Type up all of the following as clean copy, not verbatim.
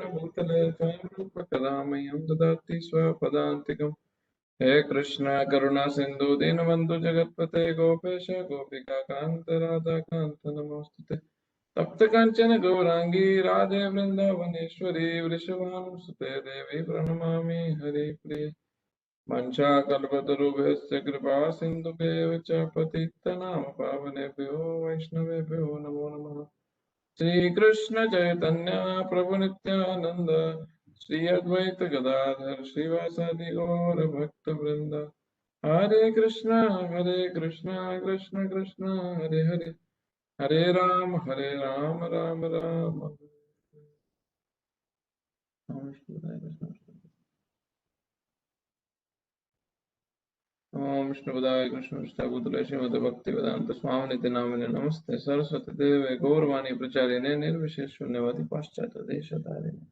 भूतले स्वयं रूप कदा मह्यं ददाति स्वपदान्तिकम्। हे कृष्ण करुणा सिंधु दीनबंधु जगतपते गोपेश गोपिका कांत राधा कांत नमोस्तुते। तप्त कांचन गौरांगी राधे वृंदावनेश्वरी वृषभानुसुते देवी प्रणमामि हरिप्रिये। वंशाकल्पतरुभ्यश्च कृपा सिन्धुभ्येव च पतितनाम पावनेभ्यो वैष्णवेभ्यो नमो नमः। श्री कृष्ण चैतन्य प्रभु नित्यानंद श्री अद्वैत गदाधर श्रीवासादि गौर भक्त वृंद। हरे कृष्ण कृष्ण कृष्ण हरे हरे, हरे राम राम राम ओम विष्णुपदाय कृष्ण विष्णुपुत्राय श्रीमद् भक्ति वेदांत स्वामिनिति नामिने नमस्ते सरस्वती देवे गौरवाणी प्रचारिणे निर्विशेष शून्यवादी पाश्चात्य देशधारिणे।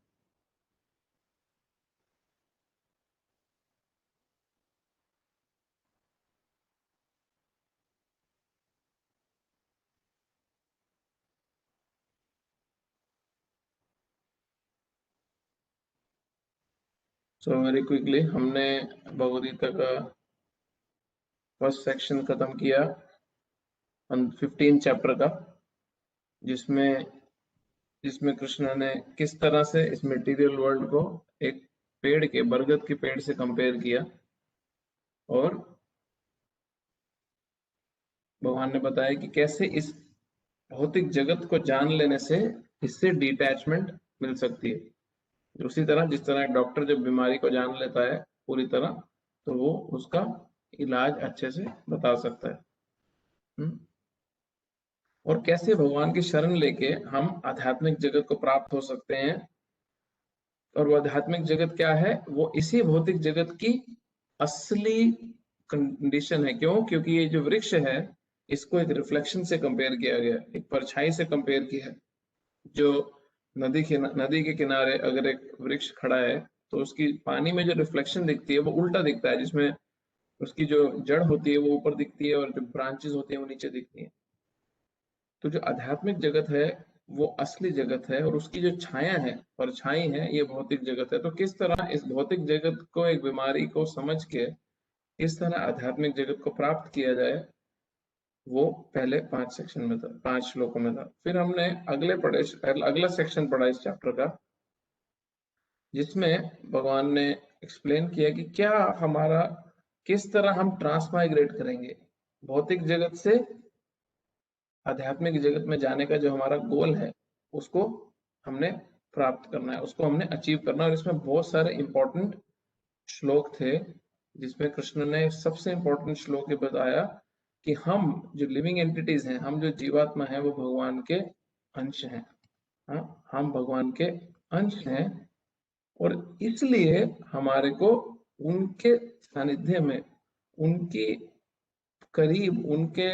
सो वेरी क्विकली हमने भगवद गीता का फर्स्ट सेक्शन खत्म किया 15 चैप्टर का, जिसमें कृष्ण ने किस तरह से इस मटेरियल वर्ल्ड को एक पेड़ के, बरगद के पेड़ से कंपेयर किया, और भगवान ने बताया कि कैसे इस भौतिक जगत को जान लेने से इससे डिटैचमेंट मिल सकती है। उसी तरह जिस तरह एक डॉक्टर जब बीमारी को जान लेता है पूरी तरह, तो वो उसका इलाज अच्छे से बता सकता है। और कैसे भगवान की शरण लेके हम आध्यात्मिक जगत को प्राप्त हो सकते हैं। और वो आध्यात्मिक जगत क्या है? वो इसी भौतिक जगत की असली कंडीशन है। क्यों? क्योंकि ये जो वृक्ष है, इसको एक रिफ्लेक्शन से कंपेयर किया गया, एक परछाई से कंपेयर किया है। जो नदी के किनारे अगर एक वृक्ष खड़ा है, तो उसकी पानी में जो रिफ्लेक्शन दिखती है वो उल्टा दिखता है, जिसमें उसकी जो जड़ होती है वो ऊपर दिखती है और जो ब्रांचेस होती है वो नीचे दिखती है। तो जो आध्यात्मिक जगत है वो असली जगत है, और उसकी जो छाया है, परछाई है, ये भौतिक जगत है। तो किस तरह इस भौतिक जगत को, एक बीमारी को समझ के किस तरह आध्यात्मिक जगत को प्राप्त किया जाए, वो पहले 5 सेक्शन में था, 5 श्लोकों में था। फिर हमने अगला सेक्शन पढ़ा इस चैप्टर का, जिसमें भगवान ने एक्सप्लेन किया कि क्या हमारा, किस तरह हम ट्रांसमाइग्रेट करेंगे भौतिक जगत से आध्यात्मिक जगत में जाने का। जो हमारा गोल है उसको हमने प्राप्त करना है, उसको हमने अचीव करना है। और इसमें बहुत सारे इंपॉर्टेंट श्लोक थे, जिसमें कृष्ण ने सबसे इंपॉर्टेंट श्लोक ये बताया कि हम जो लिविंग एंटिटीज हैं, हम जो जीवात्मा हैं, वो भगवान के अंश हैं। हम भगवान के अंश हैं, और इसलिए हमारे को उनके सानिध्य में, उनकी करीब, उनके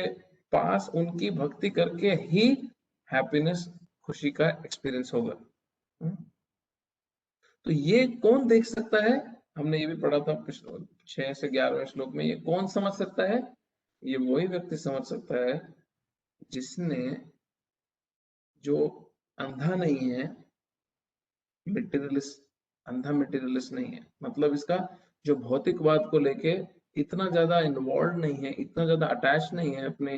पास, उनकी भक्ति करके ही हैप्पीनेस, खुशी का एक्सपीरियंस होगा। तो ये कौन देख सकता है? हमने ये भी पढ़ा था 6 से 11वें श्लोक में। ये कौन समझ सकता है? ये वही व्यक्ति समझ सकता है जिसने, जो अंधा नहीं है, मटेरियलिस्ट, अंधा मटेरियलिस्ट नहीं है, मतलब इसका जो भौतिकवाद को लेके इतना ज्यादा इन्वॉल्व नहीं है, इतना ज्यादा अटैच नहीं है अपने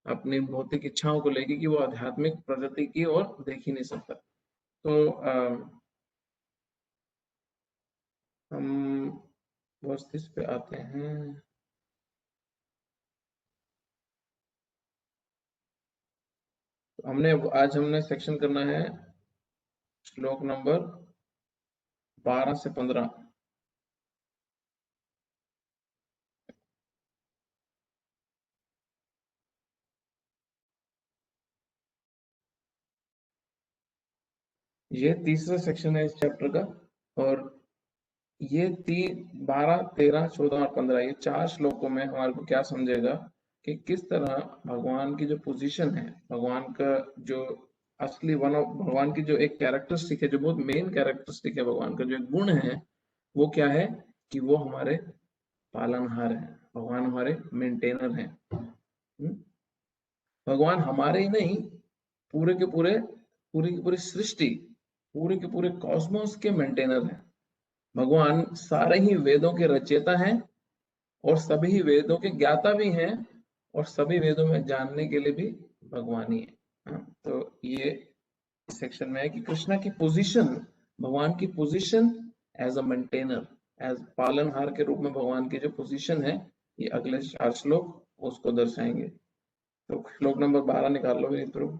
अपनी भौतिक इच्छाओं को लेके, कि वो आध्यात्मिक प्रगति की ओर देख ही नहीं सकता। तो हम वर्स इस पे आते हैं। आज हमने सेक्शन करना है श्लोक नंबर 12 से 15। ये तीसरा सेक्शन है इस चैप्टर का, और ये 12, 13, 14 और 15, ये 4 श्लोकों में हमारे को क्या समझेगा कि किस तरह भगवान की जो पोजीशन है, भगवान का जो असली भगवान की जो एक कैरेक्टरिस्टिक है, जो बहुत मेन कैरेक्टरिस्टिक है भगवान का, जो एक गुण है, वो क्या है कि वो हमारे पालनहार हैं, भगवान हमारे मेंटेनर हैं। भगवान हमारे ही नहीं, पूरी की पूरी सृष्टि पूरे के पूरे कॉस्मोस के मेंटेनर हैं। भगवान सारे ही वेदों के रचयिता हैं और सभी वेदों के ज्ञाता भी हैं और सभी वेदों में जानने के लिए भी भगवान ही है। हाँ, तो ये इस सेक्शन में है कि कृष्णा की पोजीशन, भगवान की position as a maintainer, as पालनहार के रूप में भगवान की जो पोजीशन है, ये अगले 4 श्लोक उसको दर्शाएंगे। तो श्लोक नंबर 12 निकाल लो विनीत प्रभु।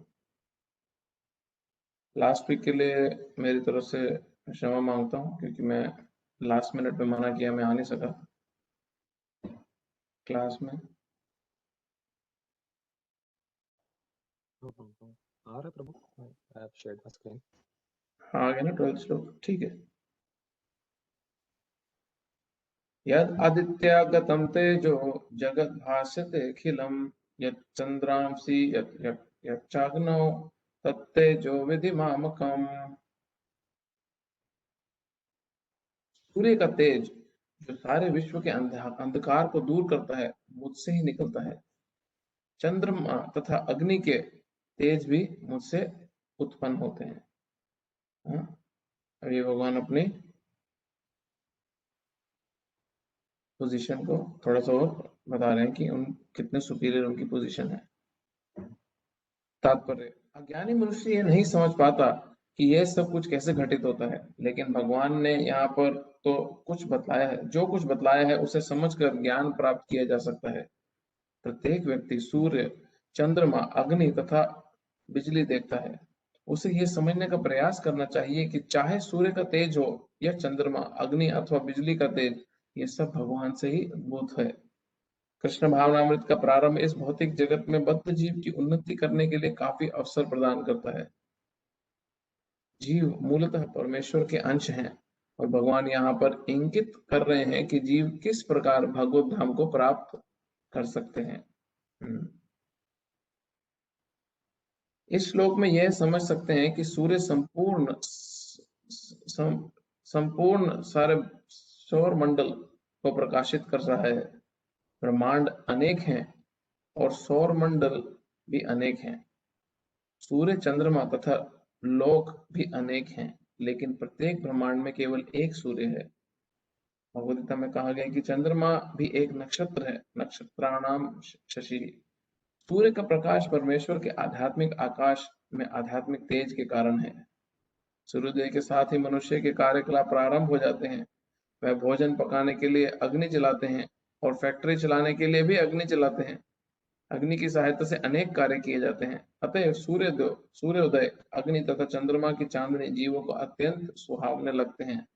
लास्ट वीक के लिए मेरी तरफ से क्षमा मांगता हूँ, क्योंकि मैं लास्ट मिनट में मना किया, मैं आ नहीं सका क्लास में। आ रहा है प्रभु, I have shared my screen. हाँ, आ गया ना 12 श्लोक, ठीक है। यद आदित्यागतं तेजो जगत् भास्यतेऽखिलं, यच्चन्द्रांसि यच्चाग्नौ तत्तेजो विधिमामकम्। सूर्य का तेज जो सारे विश्व के अंधकार को दूर करता है, मुझसे ही निकलता है। चंद्रमा तथा अग्नि के तेज भी मुझसे उत्पन्न होते हैं। हाँ? अब ये भगवान अपनी पोजीशन को थोड़ा सा और बता रहे हैं कि उन कितने सुपीरियर उनकी पोजीशन है। तात्पर्य, अज्ञानी मनुष्य ये नहीं समझ पाता कि यह सब कुछ कैसे घटित होता है, लेकिन भगवान ने यहाँ पर तो कुछ बतलाया है। जो कुछ बतलाया है उसे समझकर ज्ञान प्राप्त किया जा सकता है। प्रत्येक व्यक्ति सूर्य, चंद्रमा, अग्नि तथा बिजली देखता है। उसे ये समझने का प्रयास करना चाहिए कि चाहे सूर्य का तेज हो या चंद्रमा, अग्नि अथवा बिजली का तेज, ये सब भगवान से ही उद्भूत है। कृष्ण भावनामृत का प्रारंभ इस भौतिक जगत में बद्ध जीव की उन्नति करने के लिए काफी अवसर प्रदान करता है। जीव मूलतः परमेश्वर के अंश हैं और भगवान यहाँ पर इंगित कर रहे हैं कि जीव किस प्रकार भगवत धाम को प्राप्त कर सकते हैं। इस श्लोक में यह समझ सकते हैं कि सूर्य संपूर्ण सारे सौर मंडल को प्रकाशित कर रहा है। ब्रह्मांड अनेक हैं और सौर मंडल भी अनेक हैं। सूर्य, चंद्रमा तथा लोक भी अनेक हैं, लेकिन प्रत्येक ब्रह्मांड में केवल एक सूर्य है। भगवद गीता में कहा गया कि चंद्रमा भी एक नक्षत्र है, नक्षत्राणाम शशि। सूर्य का प्रकाश परमेश्वर के आध्यात्मिक आकाश में आध्यात्मिक तेज के कारण है। सूर्योदय के साथ ही मनुष्य के कार्यकलाप प्रारंभ हो जाते हैं। वह भोजन पकाने के लिए अग्नि जलाते हैं और फैक्ट्री चलाने के लिए भी अग्नि जलाते हैं। अग्नि की सहायता से अनेक कार्य किए जाते हैं। अतः सूर्योदय, अग्नि तथा चंद्रमा की चांदनी जीवों को अत्यंत सुहावने लगते हैं।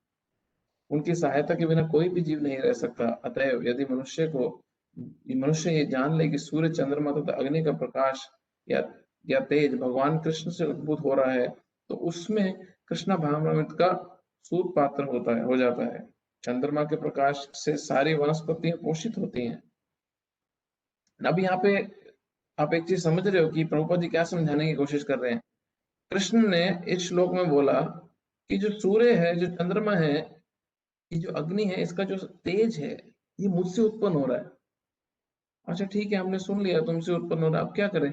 उनकी सहायता के बिना कोई भी जीव नहीं रह सकता। अतः यदि मनुष्य ये जान ले कि सूर्य, चंद्रमा तथा अग्नि का प्रकाश या तेज भगवान कृष्ण से उद्भूत हो रहा है, तो उसमें कृष्ण भावनामृत का सूत पात्र हो जाता है। चंद्रमा के प्रकाश से सारी वनस्पतियां पोषित होती हैं। अब यहाँ पे आप एक चीज समझ रहे हो कि प्रभुपाद जी क्या समझाने की कोशिश कर रहे हैं। कृष्ण ने इस श्लोक में बोला कि जो सूर्य है, जो चंद्रमा है, ये जो अग्नि है, इसका जो तेज है, ये मुझसे उत्पन्न हो रहा है। अच्छा ठीक है, हमने सुन लिया तुमसे उत्पन्न हो रहा है, अब क्या करें?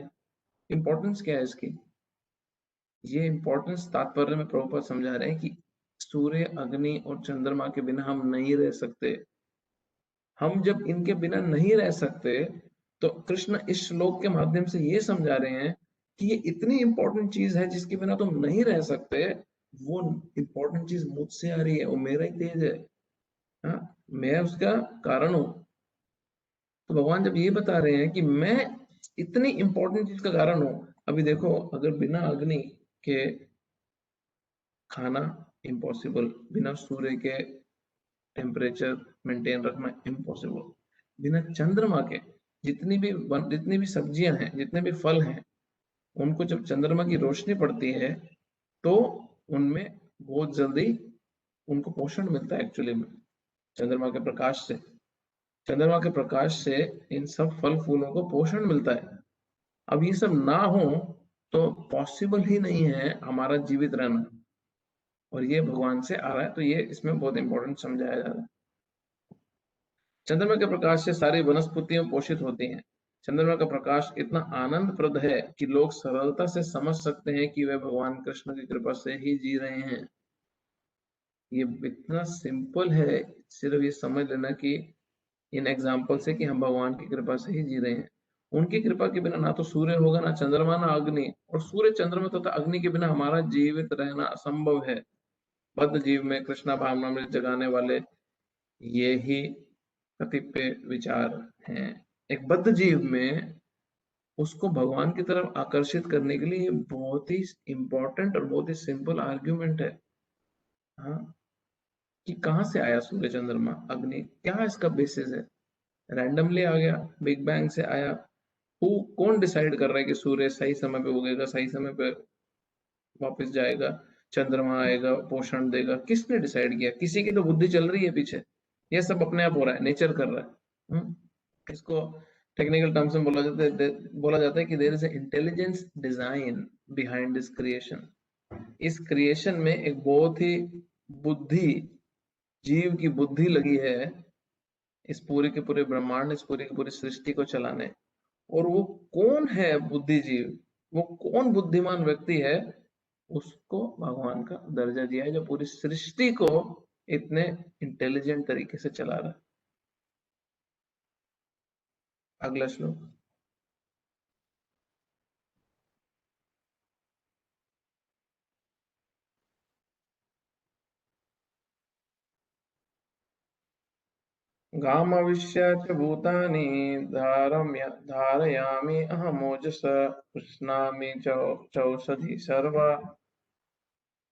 इंपॉर्टेंस क्या है इसकी? ये इंपॉर्टेंस तात्पर्य में प्रभुपाद समझा रहे हैं कि सूर्य, अग्नि और चंद्रमा के बिना हम नहीं रह सकते। हम जब इनके बिना नहीं रह सकते, तो कृष्ण इस श्लोक के माध्यम से ये समझा रहे हैं कि ये इतनी इंपॉर्टेंट चीज है जिसके बिना तुम नहीं रह सकते। वो इंपॉर्टेंट चीज मुझसे आ रही है, वो मेरा ही तेज है। हाँ, मैं उसका कारण हूं। तो भगवान जब ये बता रहे हैं कि मैं इतनी इंपॉर्टेंट चीज का कारण हूं, अभी देखो, अगर बिना अग्नि के खाना इम्पॉसिबल, बिना सूर्य के टेम्परेचर मेंटेन रखना इम्पॉसिबल, बिना चंद्रमा के जितनी भी सब्जियां हैं, जितने भी फल हैं, उनको जब चंद्रमा की रोशनी पड़ती है तो उनमें बहुत जल्दी उनको पोषण मिलता है। एक्चुअली में चंद्रमा के प्रकाश से चंद्रमा के प्रकाश से इन सब फल फूलों को पोषण मिलता है। अब ये सब ना हो तो पॉसिबल ही नहीं है हमारा जीवित रहना, और ये भगवान से आ रहा है। तो ये इसमें बहुत इंपॉर्टेंट समझाया जा रहा है। चंद्रमा के प्रकाश से सारी वनस्पतियां पोषित होती हैं। चंद्रमा का प्रकाश इतना आनंदप्रद है कि लोग सरलता से समझ सकते हैं कि वे भगवान कृष्ण की कृपा से ही जी रहे हैं। ये इतना सिंपल है, सिर्फ ये समझ लेना कि इन एग्जाम्पल से कि हम भगवान की कृपा से ही जी रहे हैं। उनकी कृपा के बिना ना तो सूर्य होगा, ना चंद्रमा, ना अग्नि, और सूर्य, चंद्रमा तथा अग्नि के बिना हमारा जीवित रहना असंभव है। बद्ध जीव में कृष्णा भावनामृत जगाने वाले ये ही कतिपय विचार हैं। एक बद्ध जीव में उसको भगवान की तरफ आकर्षित करने के लिए बहुत ही इंपॉर्टेंट और बहुत ही सिंपल आर्ग्यूमेंट है। हाँ, कि कहाँ से आया सूर्य, चंद्रमा, अग्नि, क्या इसका बेसिस है? रैंडमली आ गया, बिग बैंग से आया? कौन डिसाइड कर रहा है कि सूर्य सही समय पे उगेगा, सही समय पे वापस जाएगा, चंद्रमा आएगा, पोषण देगा? किसने डिसाइड किया? किसी की तो बुद्धि चल रही है पीछे। ये सब अपने आप हो रहा है, नेचर कर रहा है। इसको टेक्निकल टर्म्स में बोला जाता है कि there is intelligence design behind this creation. इस क्रिएशन में एक बहुत ही बुद्धि, जीव की बुद्धि लगी है इस पूरे के पूरे ब्रह्मांड, इस पूरी की पूरी सृष्टि को चलाने। और वो कौन है बुद्धिजीव? वो कौन बुद्धिमान व्यक्ति है? उसको भगवान का दर्जा दिया है, जो पूरी सृष्टि को इतने इंटेलिजेंट तरीके से चला रहा है। अगला श्लोक। गामविश्य च भूतानि धारयामि अहमोजसा पुष्णामि चौषधि सर्वा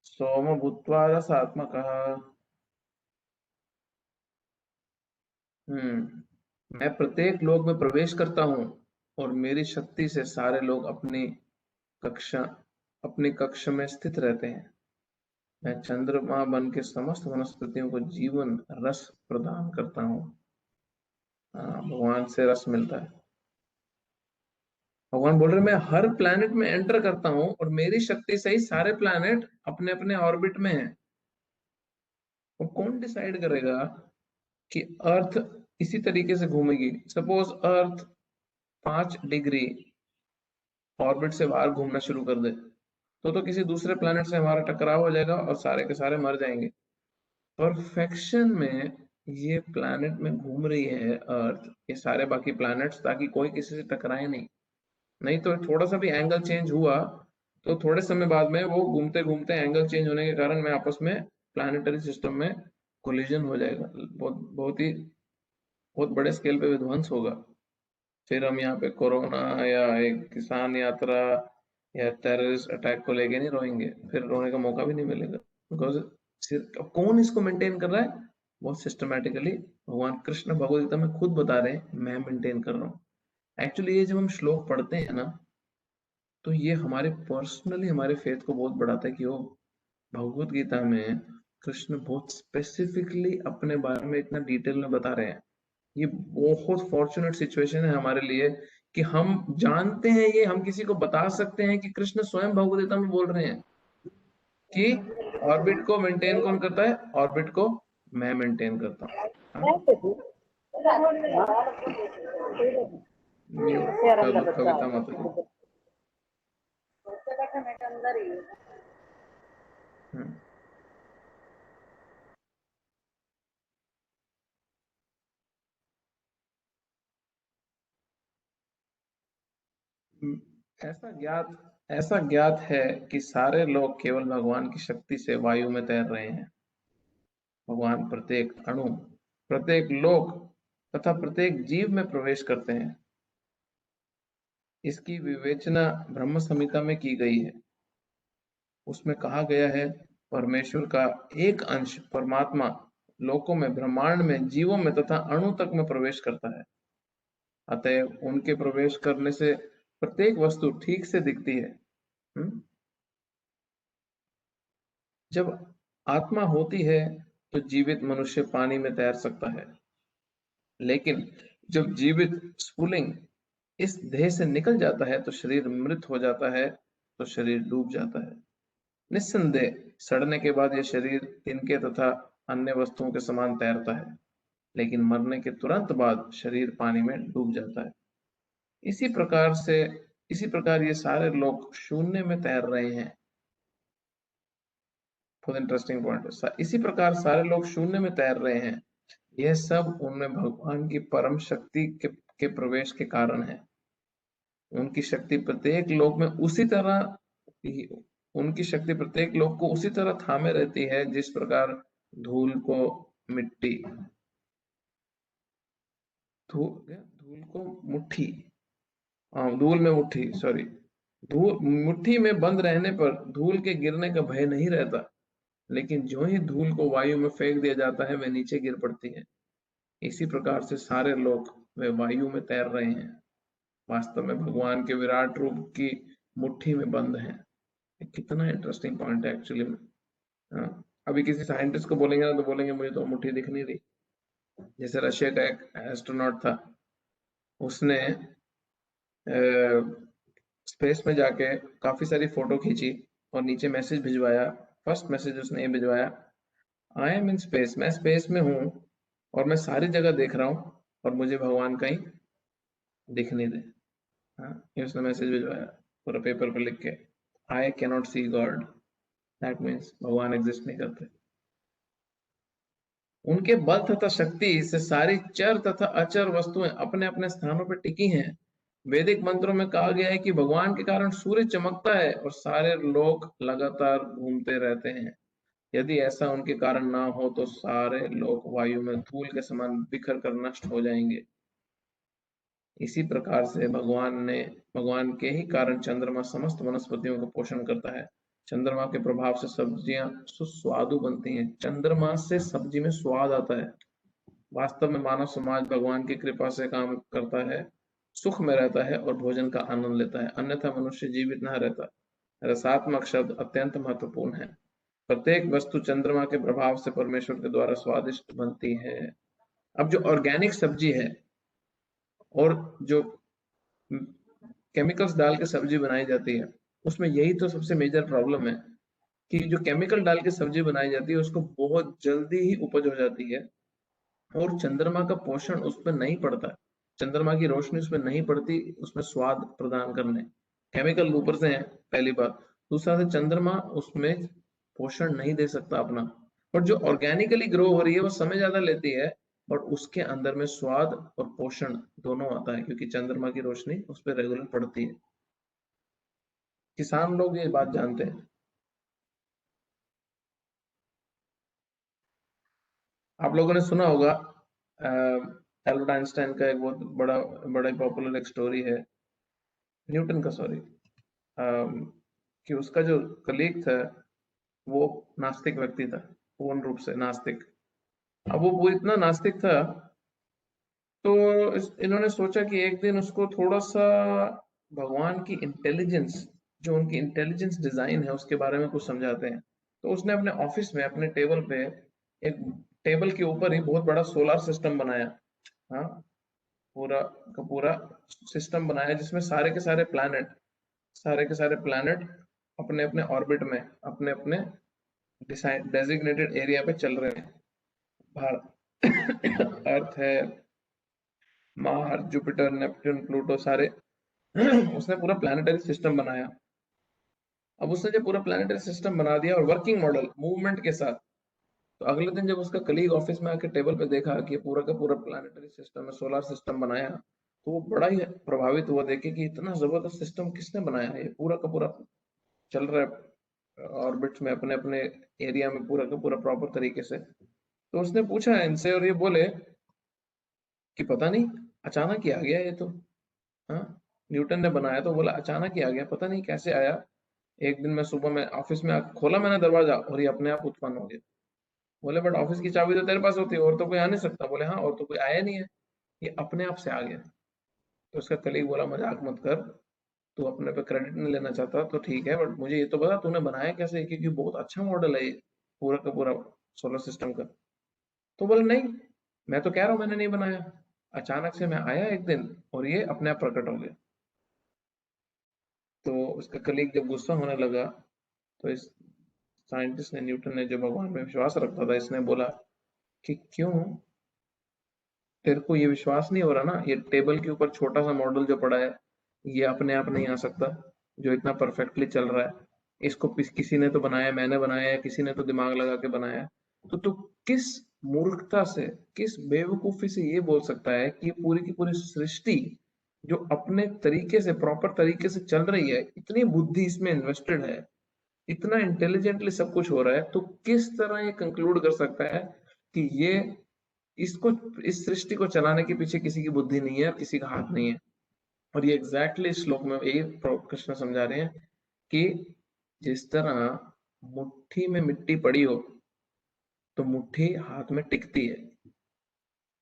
सोम भूत्वा रसात्मकः। मैं प्रत्येक लोक में प्रवेश करता हूँ और मेरी शक्ति से सारे लोग कक्षा अपनी कक्ष में स्थित रहते हैं। मैं चंद्रमा बन के समस्त वनस्पतियों को जीवन रस प्रदान करता हूँ। भगवान से रस मिलता है। भगवान बोल रहे मैं हर प्लैनेट में एंटर करता हूँ और मेरी शक्ति से ही सारे प्लैनेट अपने अपने ऑर्बिट में हैं। और कौन डिसाइड करेगा कि अर्थ इसी तरीके से घूमेगी? सपोज अर्थ 5 डिग्री ऑर्बिट से बाहर घूमना शुरू कर दे, तो किसी दूसरे प्लैनेट से हमारा टकराव हो जाएगा और सारे के सारे मर जाएंगे। परफेक्शन में ये प्लैनेट में घूम रही है अर्थ, ये सारे बाकी प्लैनेट्स, ताकि कोई किसी से टकराए नहीं। नहीं तो थोड़ा सा भी एंगल चेंज हुआ तो थोड़े समय बाद में वो घूमते घूमते एंगल चेंज होने के कारण में आपस में प्लानिटरी सिस्टम में कोलिजन हो जाएगा। बहुत बड़े स्केल पे विध्वंस होगा। फिर हम यहाँ पे कोरोना या एक किसान यात्रा या टेररिस्ट अटैक को लेके नहीं रोएंगे, फिर रोने का मौका भी नहीं मिलेगा। बिकॉज कौन इसको मेंटेन कर रहा है? बहुत सिस्टमैटिकली भगवान कृष्ण भगवद गीता में खुद बता रहे हैं, मैं मेंटेन कर रहा हूँ। एक्चुअली ये जब हम श्लोक पढ़ते हैं ना, तो ये हमारे पर्सनली हमारे फेथ को बहुत बढ़ाता है कि वो भगवत गीता में कृष्ण बहुत स्पेसिफिकली अपने बारे में इतना डिटेल में बता रहे हैं। ये बहुत फॉर्चुनेट सिचुएशन है हमारे लिए कि हम जानते हैं, ये हम किसी को बता सकते हैं कि कृष्ण स्वयं भगवत गीता में बोल रहे हैं कि ऑर्बिट को मेंटेन कौन करता है? ऑर्बिट को मैं मेंटेन करता हूँ। कविता माता जी। ऐसा ज्ञात है कि सारे लोग केवल भगवान की शक्ति से वायु में तैर रहे हैं। भगवान प्रत्येक अणु, प्रत्येक लोक तथा प्रत्येक जीव में प्रवेश करते हैं। इसकी विवेचना ब्रह्म संहिता में की गई है। उसमें कहा गया है परमेश्वर का एक अंश परमात्मा लोकों में, ब्रह्मांड में, जीवों में तथा अणु तक में प्रवेश करता है। अतएव उनके प्रवेश करने से प्रत्येक वस्तु ठीक से दिखती है। जब आत्मा होती है तो जीवित मनुष्य पानी में तैर सकता है, लेकिन जब जीवित स्फुलिंग इस देह से निकल जाता है तो शरीर मृत हो जाता है, तो शरीर डूब जाता है। निस्संदेह सड़ने के बाद यह शरीर तिनके तथा अन्य वस्तुओं के समान तैरता है, लेकिन मरने के तुरंत बाद शरीर पानी में डूब जाता है। इसी प्रकार ये सारे लोग शून्य में तैर रहे हैं। बहुत इंटरेस्टिंग पॉइंट। इसी प्रकार सारे लोग शून्य में तैर रहे हैं। यह सब उनमें भगवान की परम शक्ति के प्रवेश के कारण है। उनकी शक्ति प्रत्येक लोक में उसी तरह उनकी शक्ति प्रत्येक लोक को उसी तरह थामे रहती है जिस प्रकार धूल को मिट्टी धूल को मुट्ठी धूल में मुट्ठी सॉरी धूल मुट्ठी में बंद रहने पर धूल के गिरने का भय नहीं रहता, लेकिन जो ही धूल को वायु में फेंक दिया जाता है वह नीचे गिर पड़ती है। इसी प्रकार से सारे लोग वे वायु में तैर रहे हैं, वास्तव में भगवान के विराट रूप की मुट्ठी में बंद हैं। कितना इंटरेस्टिंग पॉइंट है एक्चुअली में। अभी किसी साइंटिस्ट को बोलेंगे ना तो बोलेंगे मुझे तो मुट्ठी दिख नहीं रही। जैसे रशिया का एक एस्ट्रोनॉट था, उसने स्पेस में जाके काफी सारी फोटो खींची और नीचे मैसेज भिजवाया। फर्स्ट मैसेज उसने ये भिजवाया, आई एम इन स्पेस, मैं स्पेस में हूँ और मैं सारी जगह देख रहा हूँ और मुझे भगवान कहीं दिख नहीं दे। ये उसने मैसेज भिजवाया पूरा पेपर पर लिख के, I can not see God. That means भगवान एग्जिस्ट नहीं करते। उनके बल तथा शक्ति से सारी चर तथा अचर वस्तुएं अपने अपने स्थानों पर टिकी हैं। वैदिक मंत्रों में कहा गया है कि भगवान के कारण सूर्य चमकता है और सारे लोग लगातार घूमते रहते हैं। यदि ऐसा उनके कारण ना हो तो सारे लोग वायु में धूल के समान बिखर कर नष्ट हो जाएंगे। इसी प्रकार से भगवान के ही कारण चंद्रमा समस्त वनस्पतियों का पोषण करता है। चंद्रमा के प्रभाव से सब्जियां सुस्वादु बनती हैं। चंद्रमा से सब्जी में स्वाद आता है। वास्तव में मानव समाज भगवान की कृपा से काम करता है, सुख में रहता है और भोजन का आनंद लेता है, अन्यथा मनुष्य जीवित न रहता। रसात्मक शब्द अत्यंत महत्वपूर्ण है। प्रत्येक वस्तु चंद्रमा के प्रभाव से परमेश्वर के द्वारा स्वादिष्ट बनती है। अब जो ऑर्गेनिक सब्जी है और जो केमिकल्स डाल के सब्जी बनाई जाती है, उसमें यही तो सबसे मेजर प्रॉब्लम है कि जो केमिकल डाल के सब्जी बनाई जाती है उसको बहुत जल्दी ही उपज हो जाती है और चंद्रमा का पोषण उस पर नहीं पड़ता। चंद्रमा की रोशनी उसमें नहीं पड़ती उसमें स्वाद प्रदान करने। केमिकल ऊपर से है पहली बात, दूसरा से चंद्रमा उसमें पोषण नहीं दे सकता अपना। और जो ऑर्गेनिकली ग्रो हो रही है वो समय ज्यादा लेती है और उसके अंदर में स्वाद और पोषण दोनों आता है क्योंकि चंद्रमा की रोशनी उस पर रेगुलर पड़ती है। किसान लोग ये बात जानते हैं। आप लोगों ने सुना होगा एल्बर्ट आइंस्टाइन का एक बहुत बड़ा बड़ा पॉपुलर एक स्टोरी है, न्यूटन का सॉरी, कि उसका जो कलीग था वो नास्तिक व्यक्ति था, पूर्ण रूप से नास्तिक। अब वो इतना नास्तिक था तो इन्होंने सोचा कि एक दिन उसको थोड़ा सा भगवान की इंटेलिजेंस, जो उनकी इंटेलिजेंस डिजाइन है उसके बारे में कुछ समझाते हैं। तो उसने अपने ऑफिस में अपने टेबल पे एक टेबल के ऊपर ही बहुत बड़ा सोलर सिस्टम बनाया। हाँ, पूरा का पूरा सिस्टम बनाया जिसमें सारे के सारे प्लैनेट अपने अपने ऑर्बिट में अपने अपने डेजिग्नेटेड एरिया पे चल रहे हैं। भारत अर्थ है, मार्स, जुपिटर, नेपच्यून, प्लूटो सारे उसने पूरा प्लानिटरी सिस्टम बनाया। अब उसने जब पूरा प्लानिटरी सिस्टम बना दिया और वर्किंग मॉडल मूवमेंट के साथ, तो अगले दिन जब उसका कलीग ऑफिस में आके टेबल पे देखा कि पूरा का पूरा प्लानिटरी सिस्टम है, सोलर सिस्टम बनाया, तो वो बड़ा ही प्रभावित हुआ देखे कि इतना जबरदस्त सिस्टम किसने बनाया है, ये पूरा का पूरा चल रहा है ऑर्बिट में अपने अपने एरिया में पूरा का पूरा प्रॉपर तरीके से। तो उसने पूछा इनसे और ये बोले कि पता नहीं अचानक ही आ गया ये तो। हाँ, न्यूटन ने बनाया तो बोला अचानक ही आ गया, पता नहीं कैसे आया। एक दिन मैं सुबह में ऑफिस में खोला मैंने दरवाजा और ये अपने आप उत्पन्न हो गया। बोले बट ऑफिस की चाबी तो तेरे पास होती है और तो कोई आ नहीं सकता। बोले हाँ, और तो कोई आया नहीं है, ये अपने आप से आ गया। तो उसका कलीग बोला मजाक मत कर, तू अपने पे क्रेडिट नहीं लेना चाहता तो ठीक है, बट मुझे ये तो बता तूने बनाया कैसे, क्योंकि बहुत अच्छा मॉडल है ये पूरा का पूरा सोलर सिस्टम का। तो बोले नहीं, मैं तो कह रहा हूँ मैंने नहीं बनाया, अचानक से मैं आया एक दिन और ये अपने आप प्रकट हो गया। तो उसका कलीग जब गुस्सा होने लगा तो इस साइंटिस्ट ने, न्यूटन ने जो भगवान में विश्वास रखता था, इसने बोला कि क्यों तेरे को ये विश्वास नहीं हो रहा ना, ये टेबल के ऊपर छोटा सा मॉडल जो पड़ा है, ये अपने आप नहीं आ सकता, जो इतना परफेक्टली चल रहा है। इसको किसी ने तो बनाया, मैंने बनाया है, किसी ने तो दिमाग लगा के बनाया है। तो तू किस मूर्खता से, किस बेवकूफी से ये बोल सकता है कि ये पूरी की पूरी सृष्टि जो अपने तरीके से, प्रॉपर तरीके से चल रही है, इतनी बुद्धि इसमें इन्वेस्टेड है, इतना इंटेलिजेंटली सब कुछ हो रहा है, तो किस तरह ये कंक्लूड कर सकता है कि ये, इसको, इस सृष्टि को चलाने के पीछे किसी की बुद्धि नहीं है, किसी का हाथ नहीं है। और ये एग्जैक्टली इस श्लोक में यही कृष्ण समझा रहे हैं कि जिस तरह मुट्ठी में मिट्टी पड़ी हो तो मुट्ठी हाथ में टिकती है,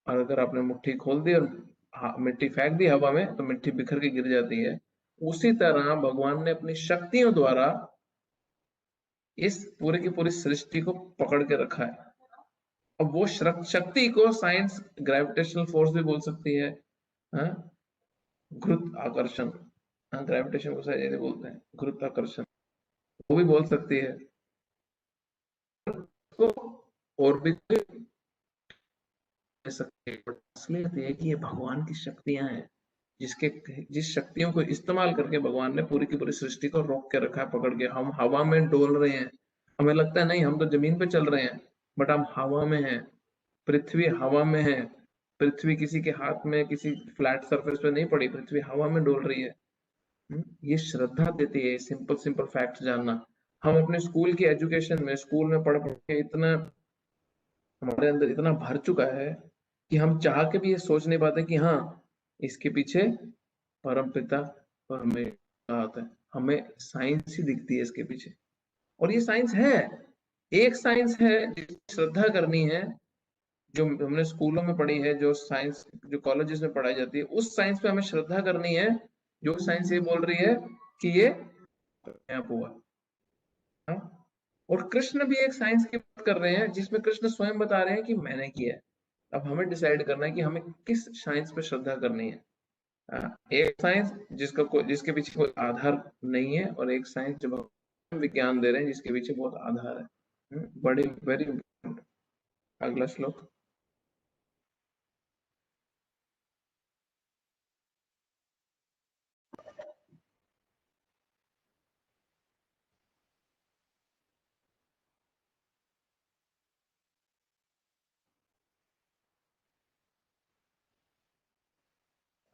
और अगर आपने मुट्ठी खोल दी और मिट्टी फेंक दी हवा में तो मिट्टी बिखर के गिर जाती है। उसी तरह भगवान ने अपनी शक्तियों द्वारा इस पूरी की पूरी सृष्टि को पकड़ के रखा है। अब वो शक्ति को साइंस ग्रेविटेशनल फोर्स भी बोल सकती है, हाँ? गुरुत्वाकर्षण, हाँ, ग्रेविटेशन को शायद ऐसे बोलते हैं, गुरुत्वाकर्षण, वो भी बोल सकती है। तो और भी असलियत ये है कि ये भगवान की शक्तियां हैं, जिस शक्तियों को इस्तेमाल करके भगवान ने पूरी की पूरी सृष्टि को रोक के रखा है, पकड़ के। हम हवा में डोल रहे हैं, हमें लगता है नहीं हम तो जमीन पे चल रहे हैं, बट हम हवा में हैं, पृथ्वी हवा में है। पृथ्वी किसी के हाथ में, किसी फ्लैट सरफेस पे नहीं पड़ी, पृथ्वी हवा में डोल रही है। ये श्रद्धा देती है सिंपल सिंपल फैक्ट जानना। हम अपने स्कूल की एजुकेशन में, स्कूल में पढ़ पढ़ के इतना हमारे अंदर इतना भर चुका है कि हम चाह के भी ये सोच नहीं पाते कि हाँ, इसके पीछे परम पिता परमेश्वर हाथ है। हमें साइंस ही दिखती है इसके पीछे, और ये साइंस है, एक साइंस है जिसकी श्रद्धा करनी है, जो हमने स्कूलों में पढ़ी है, जो साइंस जो कॉलेजेस में पढ़ाई जाती है, उस साइंस पे हमें श्रद्धा करनी है, जो साइंस ये बोल रही है कि ये आप हुआ। हाँ? और कृष्ण भी एक साइंस की बात कर रहे हैं जिसमें कृष्ण स्वयं बता रहे हैं कि मैंने किया है। अब हमें डिसाइड करना है कि हमें किस साइंस पे श्रद्धा करनी है। एक साइंस जिसके पीछे कोई आधार नहीं है, और एक साइंस जो भगवान विज्ञान दे रहे हैं जिसके पीछे बहुत आधार है। बड़ी वेरी इंपॉर्टेंट। अगला श्लोक।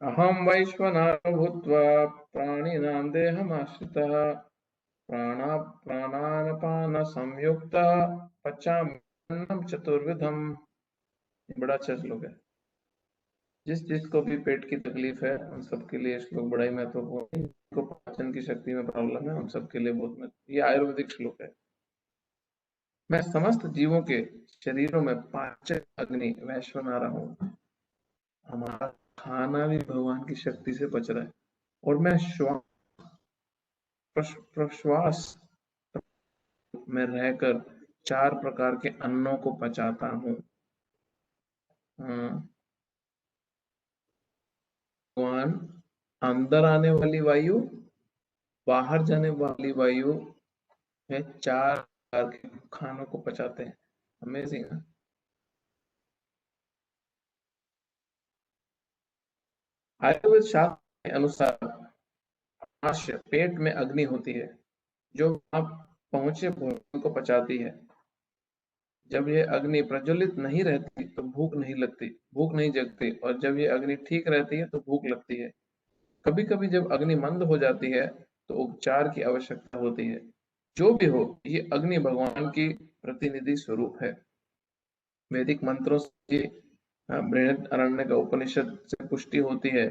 अहम वैश्वानरो भूत्वा प्राणिनां देहमाश्रितः प्राणापान संयुक्तः पचामि अन्नं चतुर्विधम्। बड़ा अच्छा श्लोक है। जिसको भी पेट की तकलीफ है उन सबके लिए श्लोक बड़ा ही महत्वपूर्ण है। जिनको पाचन की शक्ति में प्रॉब्लम है उन सबके लिए बहुत महत्व। ये आयुर्वेदिक श्लोक है। मैं समस्त जीवों के शरीरों में पाचन अग्नि वैश्वानर हूँ। हमारा खाना भी भगवान की शक्ति से पच रहा है, और मैं प्रश्वास में रहकर 4 प्रकार के अन्नों को पचाता हूँ। भगवान अंदर आने वाली वायु, बाहर जाने वाली वायु में 4 प्रकार के खानों को पचाते हैं। अमेजिंग है। आयुर्वेद शास्त्र के अनुसार पेट में अग्नि होती है जो आप पहुंचे भोजन को पचाती है। जब ये अग्नि प्रज्वलित नहीं रहती तो भूख नहीं लगती, भूख नहीं जगती, और जब ये अग्नि ठीक रहती है तो भूख लगती है। कभी कभी जब अग्नि मंद हो जाती है तो उपचार की आवश्यकता होती है। जो भी हो, ये अग्नि भगवान की प्रतिनिधि स्वरूप है। वैदिक मंत्रों से बृहदारण्यक उपनिषद से पुष्टि होती है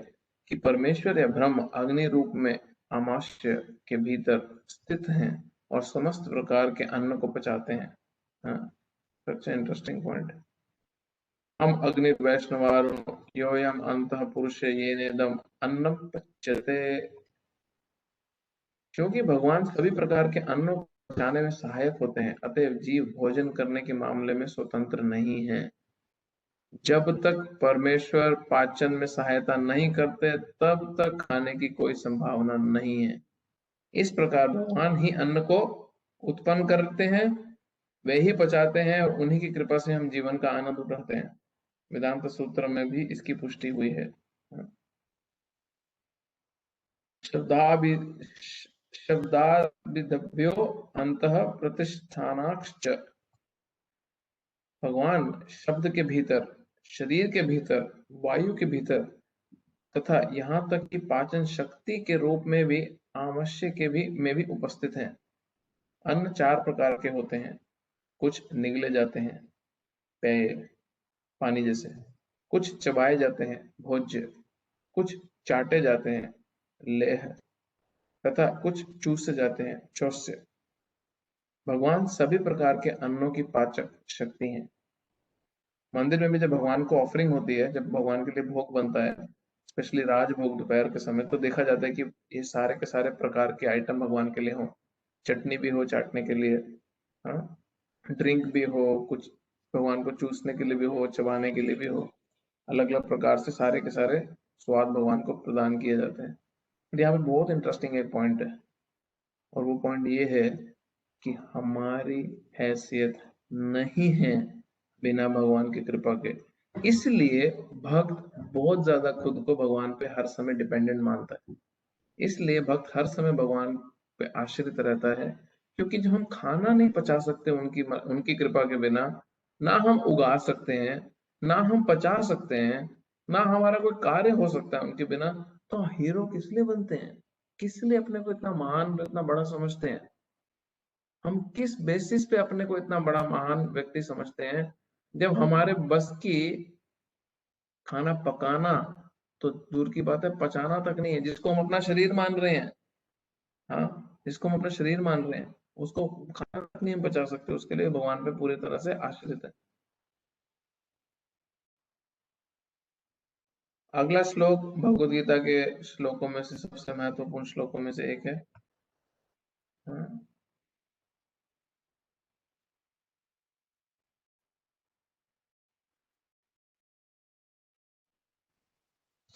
कि परमेश्वर या ब्रह्म अग्नि रूप में आमाशय के भीतर स्थित हैं और समस्त प्रकार के अन्न को पचाते हैं। Such interesting point. हम अग्नि वैष्णवारो योयम अंतः पुरुषे येनेदम अन्नम पच्यते। क्योंकि भगवान सभी प्रकार के अन्नों को पचाने में सहायक होते हैं, अतएव जीव भोजन करने के मामले में स्वतंत्र नहीं है। जब तक परमेश्वर पाचन में सहायता नहीं करते तब तक खाने की कोई संभावना नहीं है। इस प्रकार भगवान ही अन्न को उत्पन्न करते हैं, वे ही पचाते हैं, और उन्हीं की कृपा से हम जीवन का आनंद उठाते हैं। वेदांत सूत्र में भी इसकी पुष्टि हुई है। शब्दाभिधभ्यो अंतः प्रतिष्ठानाश्च, भगवान शब्द के भीतर, शरीर के भीतर, वायु के भीतर तथा यहाँ तक कि पाचन शक्ति के रूप में भी आमश्य के भी उपस्थित हैं। अन्न 4 प्रकार के होते हैं, कुछ निगले जाते हैं, पेय पानी जैसे, कुछ चबाए जाते हैं, भोज्य, कुछ चाटे जाते हैं, लेह, तथा कुछ चूसे जाते हैं, चौस्य। भगवान सभी प्रकार के अन्नों की पाचक शक्ति हैं। मंदिर में भी जब भगवान को ऑफरिंग होती है, जब भगवान के लिए भोग बनता है, स्पेशली राजभोग दोपहर के समय, तो देखा जाता है कि ये सारे के सारे प्रकार के आइटम भगवान के लिए हो, चटनी भी हो चाटने के लिए, हाँ, ड्रिंक भी हो, कुछ भगवान को चूसने के लिए भी हो, चबाने के लिए भी हो, अलग अलग प्रकार से सारे के सारे स्वाद भगवान को प्रदान किए जाते हैं। यहाँ पे बहुत इंटरेस्टिंग एक पॉइंट है, और वो पॉइंट ये है कि हमारी हैसियत नहीं है बिना भगवान की कृपा के, इसलिए भक्त बहुत ज्यादा खुद को भगवान पे हर समय डिपेंडेंट मानता है। इसलिए भक्त हर समय भगवान पे आश्रित रहता है, क्योंकि जो हम खाना नहीं पचा सकते उनकी कृपा के बिना, ना हम उगा सकते हैं, ना हम पचा सकते हैं, ना हमारा कोई कार्य हो सकता है उनके बिना, तो हीरो किस लिए बनते हैं? किस लिए अपने को इतना महान, इतना बड़ा समझते हैं? हम किस बेसिस पे अपने को इतना बड़ा महान व्यक्ति समझते हैं, जब हमारे बस की खाना पकाना तो दूर की बात है, पचाना तक नहीं है। जिसको हम अपना शरीर मान रहे हैं, हाँ, जिसको हम अपना शरीर मान रहे हैं, उसको खाना तक नहीं हम पचा सकते, उसके लिए भगवान पे पूरी तरह से आश्रित है। अगला श्लोक भगवद गीता के श्लोकों में से सबसे महत्वपूर्ण श्लोकों में से एक है। हाँ?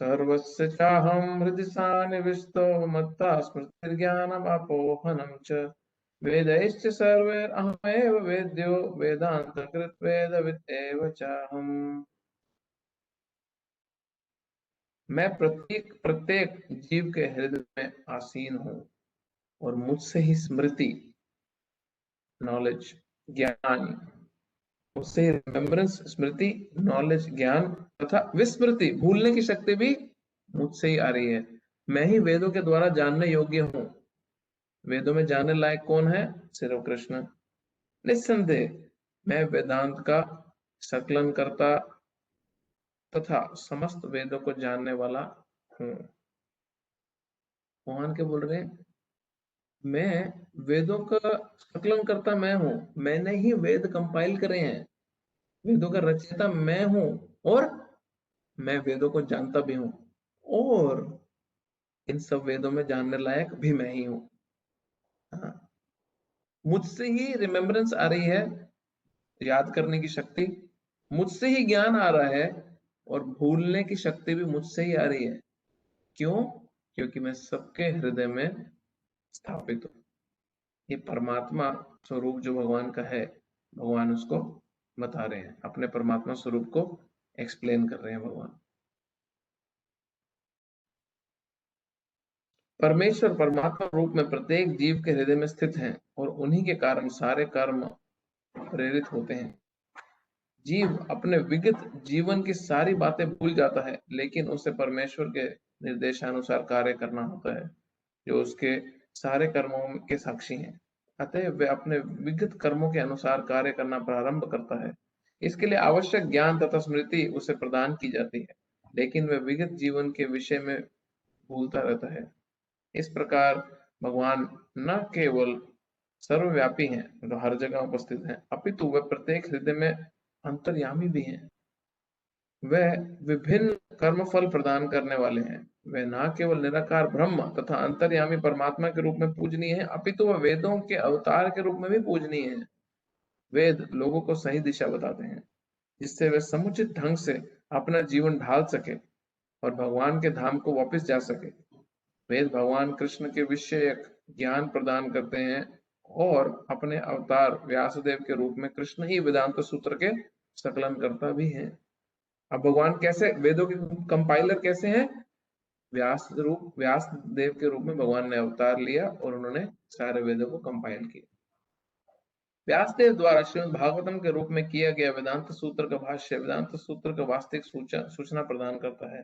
सर्वस्य चाहं हृदि सन्निविष्टो मत्ता स्मृतिर्ज्ञानमपोहनं च वेदैश्च सर्वैरहमेव वेद्यो वेदान्तकृत् वेदवित् एव चाहम्। मैं प्रत्येक प्रत्येक जीव के हृदय में आसीन हूँ, और मुझसे ही स्मृति, नॉलेज, ज्ञान, उससे रिमेम्बरेंस, स्मृति, नॉलेज, ज्ञान तथा विस्मृति, भूलने की शक्ति भी मुझसे ही आ रही है। मैं ही वेदों के द्वारा जानने योग्य हूँ। वेदों में जानने लायक कौन है? सिर्फ कृष्ण। निस्संदेह मैं वेदांत का संकलन करता तथा समस्त वेदों को जानने वाला हूँ। भगवान के बोल रहे हैं, मैं वेदों का संकलन करता मैं हूँ, मैंने ही वेद कंपाइल करे हैं, वेदों का रचयिता मैं हूँ, और मैं वेदों को जानता भी हूँ, और इन सब वेदों में जानने लायक भी मैं ही हूँ। हाँ, मुझसे ही रिमेम्बरेंस आ रही है, याद करने की शक्ति, मुझसे ही ज्ञान आ रहा है, और भूलने की शक्ति भी मुझसे ही आ रही है। क्यों? क्योंकि मैं सबके हृदय में स्थापित हूँ। ये परमात्मा स्वरूप जो भगवान का है, भगवान उसको बता रहे हैं, अपने परमात्मा स्वरूप को एक्सप्लेन कर रहे हैं भगवान। परमेश्वर परमात्मा रूप में प्रत्येक जीव के हृदय में स्थित हैं, और उन्हीं के कारण सारे कर्म प्रेरित होते हैं। जीव अपने विगत जीवन की सारी बातें भूल जाता है, लेकिन उसे परमेश्वर के निर्देशानुसार कार्य करना होता है, जो उसके सारे कर्मों के साक्षी हैं। अतः वे अपने विगत कर्मों के अनुसार कार्य करना प्रारंभ करता है। इसके लिए आवश्यक ज्ञान तथा स्मृति उसे प्रदान की जाती है, लेकिन वह विगत जीवन के विषय में भूलता रहता है। इस प्रकार भगवान न केवल सर्वव्यापी हैं, जो हर जगह उपस्थित हैं, अपितु वह प्रत्येक हृदय में अंतर्यामी भी हैं। वह विभिन्न कर्मफल प्रदान करने वाले हैं। वह न केवल निराकार ब्रह्म तथा अंतर्यामी परमात्मा के रूप में पूजनीय है, अपितु वह वेदों के अवतार के रूप में भी पूजनीय है। वेद लोगों को सही दिशा बताते हैं, जिससे वे समुचित ढंग से अपना जीवन ढाल सके और भगवान के धाम को वापस जा सके। वेद भगवान कृष्ण के विषयक ज्ञान प्रदान करते हैं, और अपने अवतार व्यासदेव के रूप में कृष्ण ही वेदांत सूत्र के संकलन करता भी है। अब भगवान कैसे, वेदों के कंपाइलर कैसे हैं? व्यास देव के रूप में भगवान ने अवतार लिया और उन्होंने सारे वेदों को कंपाइल किया। व्यासदेव द्वारा श्रीमद् भागवतम के रूप में किया गया वेदांत सूत्र का भाष्य वेदांत सूत्र का वास्तविक सूचना प्रदान करता है।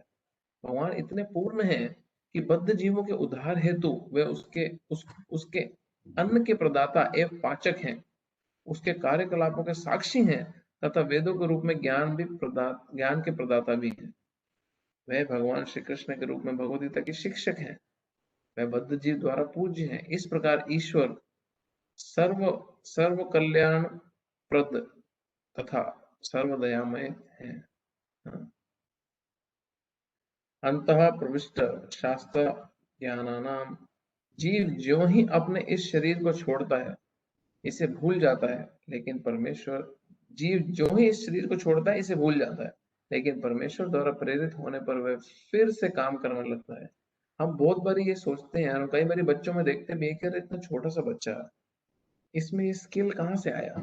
भगवान इतने पूर्ण हैं कि बद्ध जीवों के उद्धार हेतु वे उसके अन्न के प्रदाता एवं पाचक हैं, उसके कार्यकलापों के साक्षी हैं तथा वेदों के रूप में ज्ञान के प्रदाता भी हैं। वह भगवान श्री कृष्ण के रूप में भगवद गीता के शिक्षक हैं। वह बद्ध जीव द्वारा पूज्य हैं। इस प्रकार ईश्वर सर्व सर्व कल्याण प्रद तथा सर्वदयामय है। अंतः प्रविष्ट शास्त्र ज्ञानानाम, जीव जो ही अपने इस शरीर को छोड़ता है इसे भूल जाता है, लेकिन परमेश्वर जीव जो ही इस शरीर को छोड़ता है इसे भूल जाता है, लेकिन परमेश्वर द्वारा प्रेरित होने पर वह फिर से काम करने लगता है। हम बहुत बार ये सोचते हैं और कई बार बच्चों में देखते भी कि इतना छोटा सा बच्चा, इसमें ये स्किल कहाँ से आया?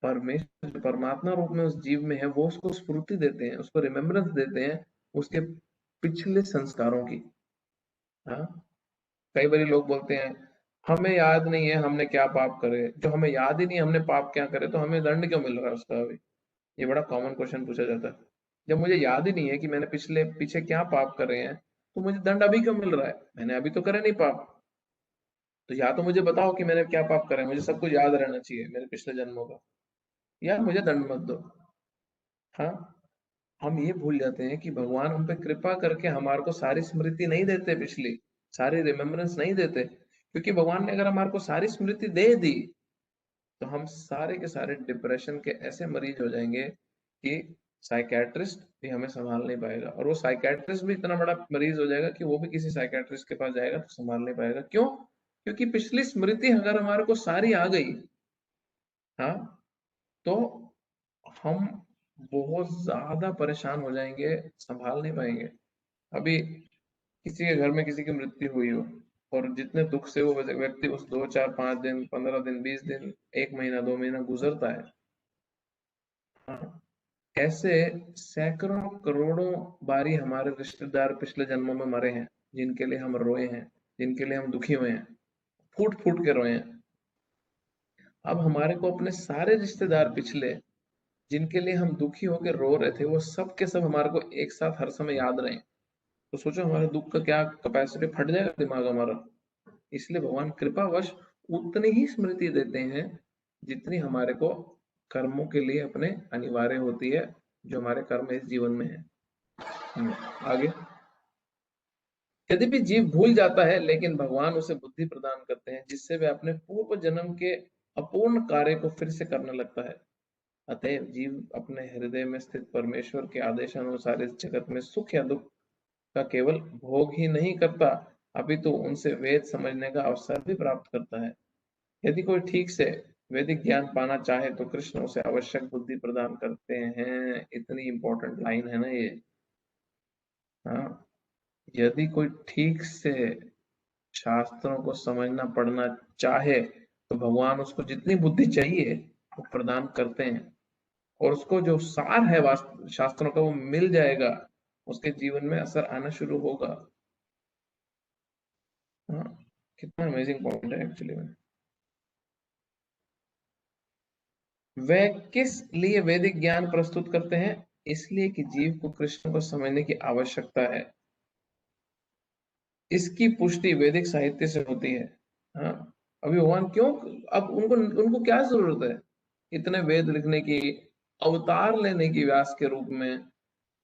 परमेश्वर परमात्मा रूप में उस जीव में है, वो उसको स्फूर्ति देते हैं, उसको रिमेम्बरेंस देते हैं उसके पिछले संस्कारों की। हाँ, कई बार लोग बोलते हैं हमें याद नहीं है हमने क्या पाप करे, जो हमें याद ही नहीं हमने पाप क्या करे तो हमें दंड क्यों मिल रहा है उसका? अभी ये बड़ा कॉमन क्वेश्चन पूछा जाता है। जब मुझे याद ही नहीं है कि मैंने पीछे क्या पाप करे हैं तो मुझे दंड अभी क्यों मिल रहा है? मैंने अभी तो करे नहीं पाप। तो या तो मुझे बताओ कि मैंने क्या पाप करे, मुझे सब कुछ याद रहना चाहिए मेरे पिछले जन्मों का, या मुझे दंड मत दो। हाँ, हम ये भूल जाते हैं कि भगवान हम पे कृपा करके हमारे को सारी स्मृति नहीं देते, पिछली सारी रिमेम्बरेंस नहीं देते, क्योंकि भगवान ने अगर हमारे को सारी स्मृति दे दी तो हम सारे के सारे डिप्रेशन के ऐसे मरीज हो जाएंगे कि साइकेट्रिस्ट भी हमें संभाल नहीं पाएगा, और वो साइकेट्रिस्ट भी इतना बड़ा मरीज हो जाएगा कि वो भी किसी साइकेट्रिस्ट के पास जाएगा तो संभाल नहीं पाएगा। क्यों? क्योंकि पिछली स्मृति अगर हमारे को सारी आ गई, हाँ, तो हम बहुत ज्यादा परेशान हो जाएंगे, संभाल नहीं पाएंगे। अभी किसी के घर में किसी की मृत्यु हुई हो और जितने दुख से वो व्यक्ति उस 2 4 5 दिन 15 दिन 20 दिन 1 महीना 2 महीना गुजरता है, हाँ, ऐसे सैकड़ों करोड़ों बारी हमारे रिश्तेदार पिछले जन्मों में मरे हैं, जिनके लिए हम रोए हैं, जिनके लिए हम दुखी हुए हैं, फूट फूट के रोए हैं। अब हमारे को अपने सारे रिश्तेदार पिछले, जिनके लिए हम दुखी होकर रो रहे थे, वो सब के सब हमारे को एक साथ हर समय याद रहे, तो सोचो हमारे दुख का क्या कैपेसिटी, फट जाएगा दिमाग हमारा। इसलिए भगवान कृपावश उतनी ही स्मृति देते हैं जितनी हमारे को कर्मों के लिए अपने अनिवार्य होती है, जो हमारे कर्म इस जीवन में है। आगे, यद्यपि जीव भूल जाता है लेकिन भगवान उसे बुद्धि प्रदान करते हैं जिससे वह अपने पूर्व जन्म के अपूर्ण कार्य को फिर से करने लगता है। अतएव जीव अपने हृदय में स्थित परमेश्वर के आदेशानुसार इस जगत में सुख या दुख का केवल भोग ही नहीं करता, अपितु उनसे वेद समझने का अवसर भी प्राप्त करता है। यदि कोई ठीक से वैदिक ज्ञान पाना चाहे तो कृष्ण उसे आवश्यक बुद्धि प्रदान करते हैं। इतनी इंपॉर्टेंट लाइन है ना ये। हाँ, यदि कोई ठीक से शास्त्रों को समझना पढ़ना चाहे तो भगवान उसको जितनी बुद्धि चाहिए वो प्रदान करते हैं, और उसको जो सार है शास्त्रों का वो मिल जाएगा, उसके जीवन में असर आना शुरू होगा। हाँ, कितना अमेजिंग पॉइंट है एक्चुअली में। वे किस लिए वैदिक ज्ञान प्रस्तुत करते हैं? इसलिए कि जीव को कृष्ण को समझने की आवश्यकता है। इसकी पुष्टि वैदिक साहित्य से होती है। हाँ, अभी भगवान क्यों, अब उनको उनको क्या जरूरत है इतने वेद लिखने की, अवतार लेने की व्यास के रूप में,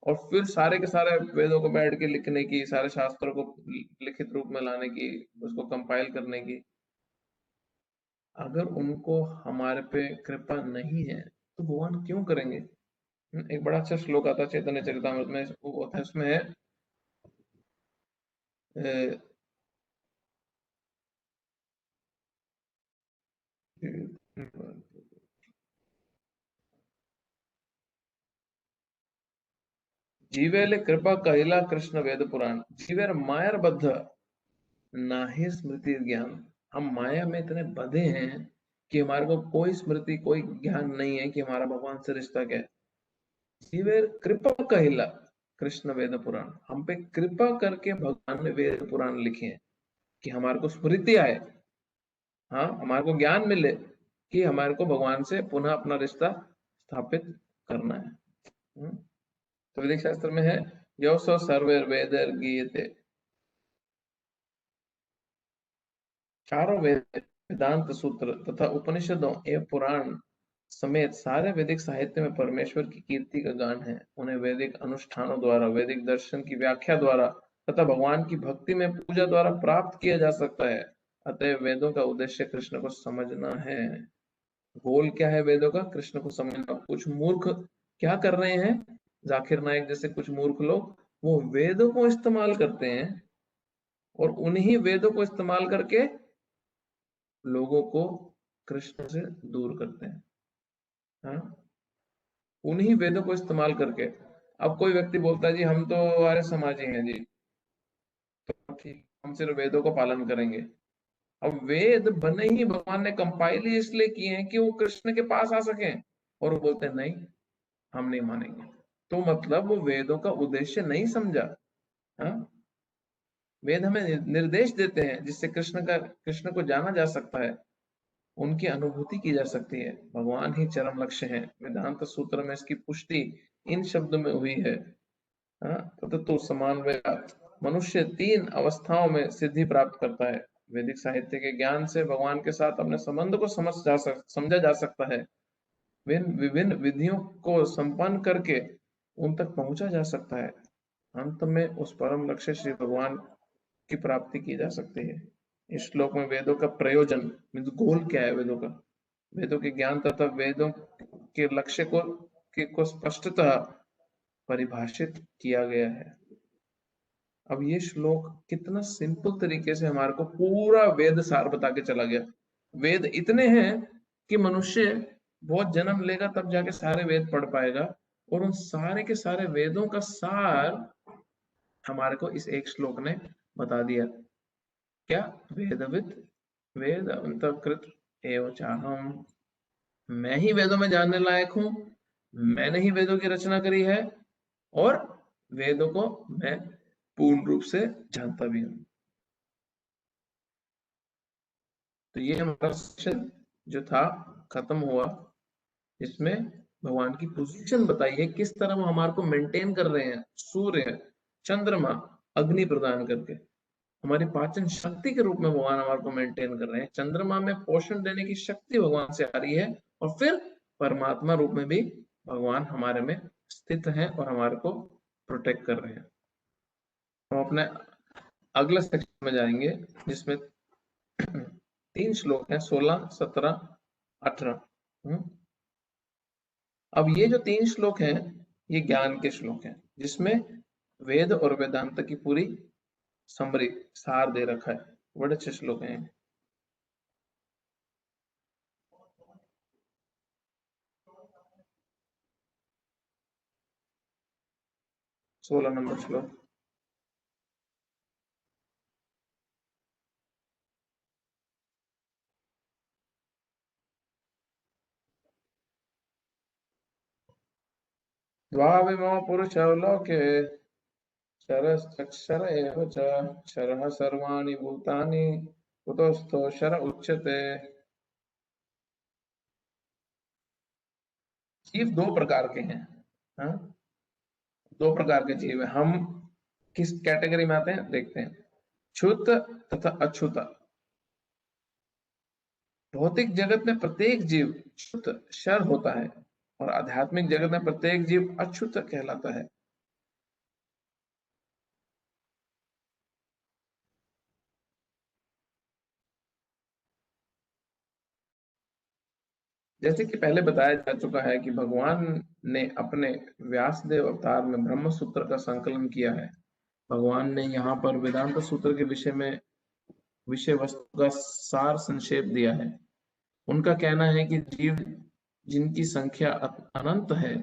और फिर सारे के सारे वेदों को बैठ के लिखने की, सारे शास्त्रों को लिखित रूप में लाने की, उसको कंपाइल करने की। अगर उनको हमारे पे कृपा नहीं है तो भगवान क्यों करेंगे? एक बड़ा अच्छा श्लोक आता है चैतन्य चरितामृत में, वो होता है उसमें है जीवेले कृपा कहिला कृष्ण वेद पुराण, जीवेर मायर बद्ध नाही स्मृति ज्ञान। हम माया में इतने बंधे हैं कि हमारे को कोई स्मृति कोई ज्ञान नहीं है कि हमारा भगवान से रिश्ता क्या है। जीवेर कृपा कहिला कृष्ण वेद पुराण, हम पे कृपा करके भगवान ने वेद पुराण लिखे हैं कि हमारे को स्मृति आए, हाँ हमारे को ज्ञान मिले कि हमारे को भगवान से पुनः अपना रिश्ता स्थापित करना है। तो वैदिक शास्त्र में है यो सो सर्वे वेदैर गीयते, चारों वेद, वेदांत सूत्र तथा उपनिषदों एवं पुराण समेत सारे वैदिक साहित्य में परमेश्वर की कीर्ति का गान है। उन्हें वैदिक अनुष्ठानों द्वारा, वैदिक दर्शन की व्याख्या द्वारा तथा भगवान की भक्ति में पूजा द्वारा प्राप्त किया जा सकता है। अतः वेदों का उद्देश्य कृष्ण को समझना है। गोल क्या है वेदों का? कृष्ण को समझना। कुछ मूर्ख क्या कर रहे हैं? जाकिर नायक जैसे कुछ मूर्ख लोग वो वेदों को इस्तेमाल करते हैं और उन्हीं वेदों को इस्तेमाल करके लोगों को कृष्ण से दूर करते हैं। हाँ, उन्हीं वेदों को इस्तेमाल करके। अब कोई व्यक्ति बोलता है जी हम तो आर्य समाजी हैं जी, तो ठीक हम सिर्फ वेदों को पालन करेंगे। अब वेद बने ही भगवान ने कंपाइल ही इसलिए किए हैं कि वो कृष्ण के पास आ सके, और वो बोलते हैं नहीं हम नहीं मानेंगे। तो मतलब वो वेदों का उद्देश्य नहीं समझा। हाँ, वेद हमें निर्देश देते हैं जिससे कृष्ण को जाना जा सकता है, उनकी अनुभूति की जा सकती है। भगवान ही चरम लक्ष्य है। वेदांत सूत्र में इसकी पुष्टि इन शब्दों में हुई है। तो समान मनुष्य 3 अवस्थाओं में सिद्धि प्राप्त करता है। वैदिक साहित्य के ज्ञान से भगवान के साथ अपने संबंध को समझा जा सकता है। विभिन्न विधियों को संपन्न करके उन तक पहुंचा जा सकता है। अंत में उस परम लक्ष्य श्री भगवान की प्राप्ति की जा सकती है। इस श्लोक में वेदों का प्रयोजन, गोल क्या है वेदों का, वेदों के ज्ञान तथा वेदों के लक्ष्य को स्पष्टतः परिभाषित किया गया है। अब ये श्लोक कितना सिंपल तरीके से हमारे को पूरा वेद सार बता के चला गया। वेद इतने हैं कि मनुष्य बहुत जन्म लेगा तब जाके सारे वेद पढ़ पाएगा, और उन सारे के सारे वेदों का सार हमारे को इस एक श्लोक ने बता दिया। क्या? वेदविद वेद अंतकृत एवं चाहम, मैं ही वेदों में जानने लायक हूं, मैंने ही वेदों की रचना करी है और वेदों को मैं पूर्ण रूप से जानता भी हूं। तो ये हमारा सेशन जो था खत्म हुआ, इसमें भगवान की पोजीशन बताई है, किस तरह वो हमारे को मेंटेन कर रहे हैं। सूर्य, चंद्रमा, अग्नि प्रदान करके हमारी पाचन शक्ति के रूप में भगवान हमारे को मेंटेन कर रहे हैं। चंद्रमा में पोषण देने की शक्ति भगवान से आ रही है, और फिर परमात्मा रूप में भी भगवान हमारे में स्थित है और हमारे को प्रोटेक्ट कर रहे हैं। हम अपने अगले सेक्शन में जाएंगे जिसमें 3 श्लोक हैं, 16, 17, 18। अब ये जो 3 श्लोक हैं ये ज्ञान के श्लोक हैं, जिसमें वेद और वेदांत की पूरी समरी सार दे रखा है। बड़े अच्छे श्लोक हैं। 16 नंबर श्लोक। द्वाविमो पुरुषो लोके शरश्चक्षर एव च, शरः सर्वाणि भूतानि कुतस्थो शर उच्यते। जीव 2 प्रकार के हैं। हाँ, 2 प्रकार के जीव हैं। हम किस कैटेगरी में आते हैं देखते हैं। क्षुत तथा अछूत। भौतिक जगत में प्रत्येक जीव क्षुत शर होता है, और आध्यात्मिक जगत में प्रत्येक जीव अछूत कहलाता है। जैसे कि पहले बताया जा चुका है कि भगवान ने अपने व्यासदेव अवतार में ब्रह्म सूत्र का संकलन किया है। भगवान ने यहाँ पर वेदांत सूत्र के विषय वस्तु का सार संक्षेप दिया है। उनका कहना है कि जीव जिनकी संख्या अनंत है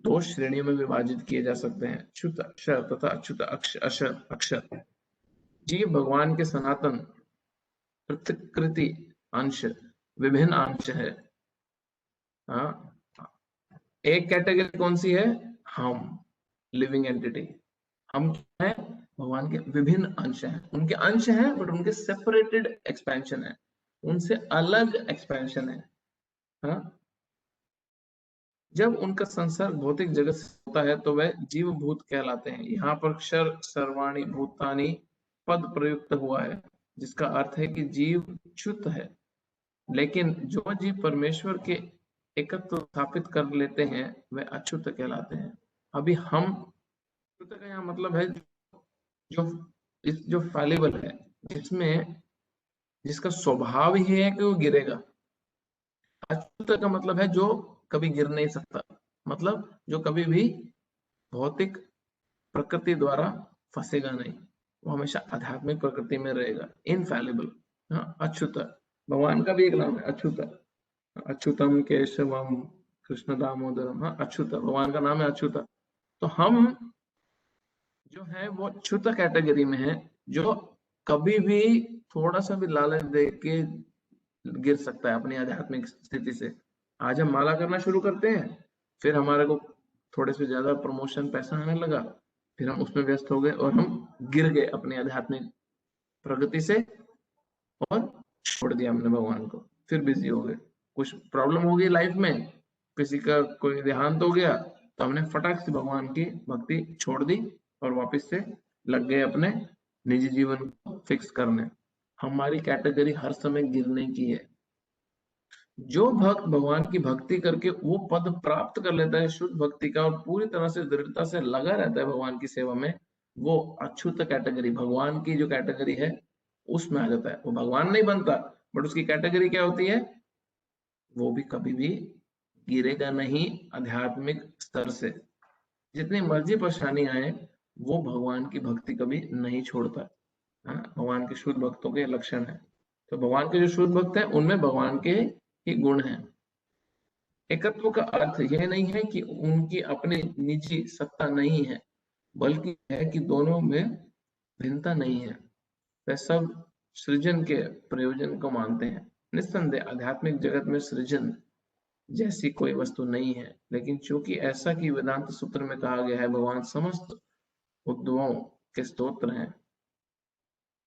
2 श्रेणियों में विभाजित किए जा सकते हैं, अच्युत अक्षर तथा अच्युत अक्षर। जीव भगवान के सनातन प्रकृति अंश, विभिन्न अंश है। हाँ, एक कैटेगरी कौन सी है? हम, लिविंग एंटिटी। हम क्या है? भगवान के विभिन्न अंश हैं, उनके अंश हैं बट उनके सेपरेटेड एक्सपेंशन है, उनसे अलग एक्सपेंशन है। हाँ? जब उनका संसर्ग भौतिक जगत से होता है तो वह जीव भूत कहलाते हैं। यहाँ पर क्षर सर्वाणी भूतानी पद प्रयुक्त हुआ है, जिसका अर्थ है कि जीव च्युत है। लेकिन जो जीव परमेश्वर के एकत्व स्थापित कर लेते हैं वे अच्युत कहलाते हैं। अभी हम, अच्युत का यहाँ मतलब है जो जो फैलिबल है, जिसमें जिसका स्वभाव ही है कि वो गिरेगा। अच्युत का मतलब है जो कभी गिर नहीं सकता, मतलब जो कभी भी भौतिक प्रकृति द्वारा फंसेगा नहीं, वो हमेशा आध्यात्मिक प्रकृति में रहेगा, इनफैलिबल। हाँ, अच्युत भगवान का भी एक नाम है, अच्युत। अच्युतम केशवम कृष्ण दामोदरम। हाँ, अच्युत भगवान का नाम है, अच्युत। तो हम जो है वो अच्युत कैटेगरी में है, जो कभी भी थोड़ा सा भी लालच दे के गिर सकता है अपनी आध्यात्मिक स्थिति से। आज हम माला करना शुरू करते हैं, फिर हमारे को थोड़े से ज्यादा प्रमोशन पैसा आने लगा, फिर हम उसमें व्यस्त हो गए और हम गिर गए अपनी आध्यात्मिक प्रगति से, और छोड़ दिया हमने भगवान को, फिर बिजी हो गए। कुछ प्रॉब्लम हो गई लाइफ में, किसी का कोई देहांत हो गया, तो हमने फटाक से भगवान की भक्ति छोड़ दी और वापस से लग गए अपने निजी जीवन को फिक्स करने। हमारी कैटेगरी हर समय गिरने की है। जो भक्त भगवान की भक्ति करके वो पद प्राप्त कर लेता है शुद्ध भक्ति का, और पूरी तरह से दृढ़ता से लगा रहता है भगवान की सेवा में, वो अच्युत कैटेगरी, भगवान की जो कैटेगरी है उसमें आ जाता है। वो भगवान नहीं बनता, बट उसकी कैटेगरी क्या होती है? वो भी कभी भी गिरेगा नहीं आध्यात्मिक स्तर से। जितनी मर्जी परेशानी आए, वो भगवान की भक्ति कभी नहीं छोड़ता। हाँ, भगवान के शुद्ध भक्तों के लक्षण है। तो भगवान के जो शुद्ध भक्त हैं उनमें भगवान के ही गुण हैं। एकत्व का अर्थ यह नहीं है कि उनकी अपनी निजी सत्ता नहीं है, बल्कि है कि दोनों में भिन्नता नहीं है। वह सब सृजन के प्रयोजन को मानते हैं। निस्संदेह आध्यात्मिक जगत में सृजन जैसी कोई वस्तु नहीं है, लेकिन चूंकि ऐसा कि वेदांत सूत्र में कहा गया है भगवान समस्त उद्भवों के स्तोत्र हैं,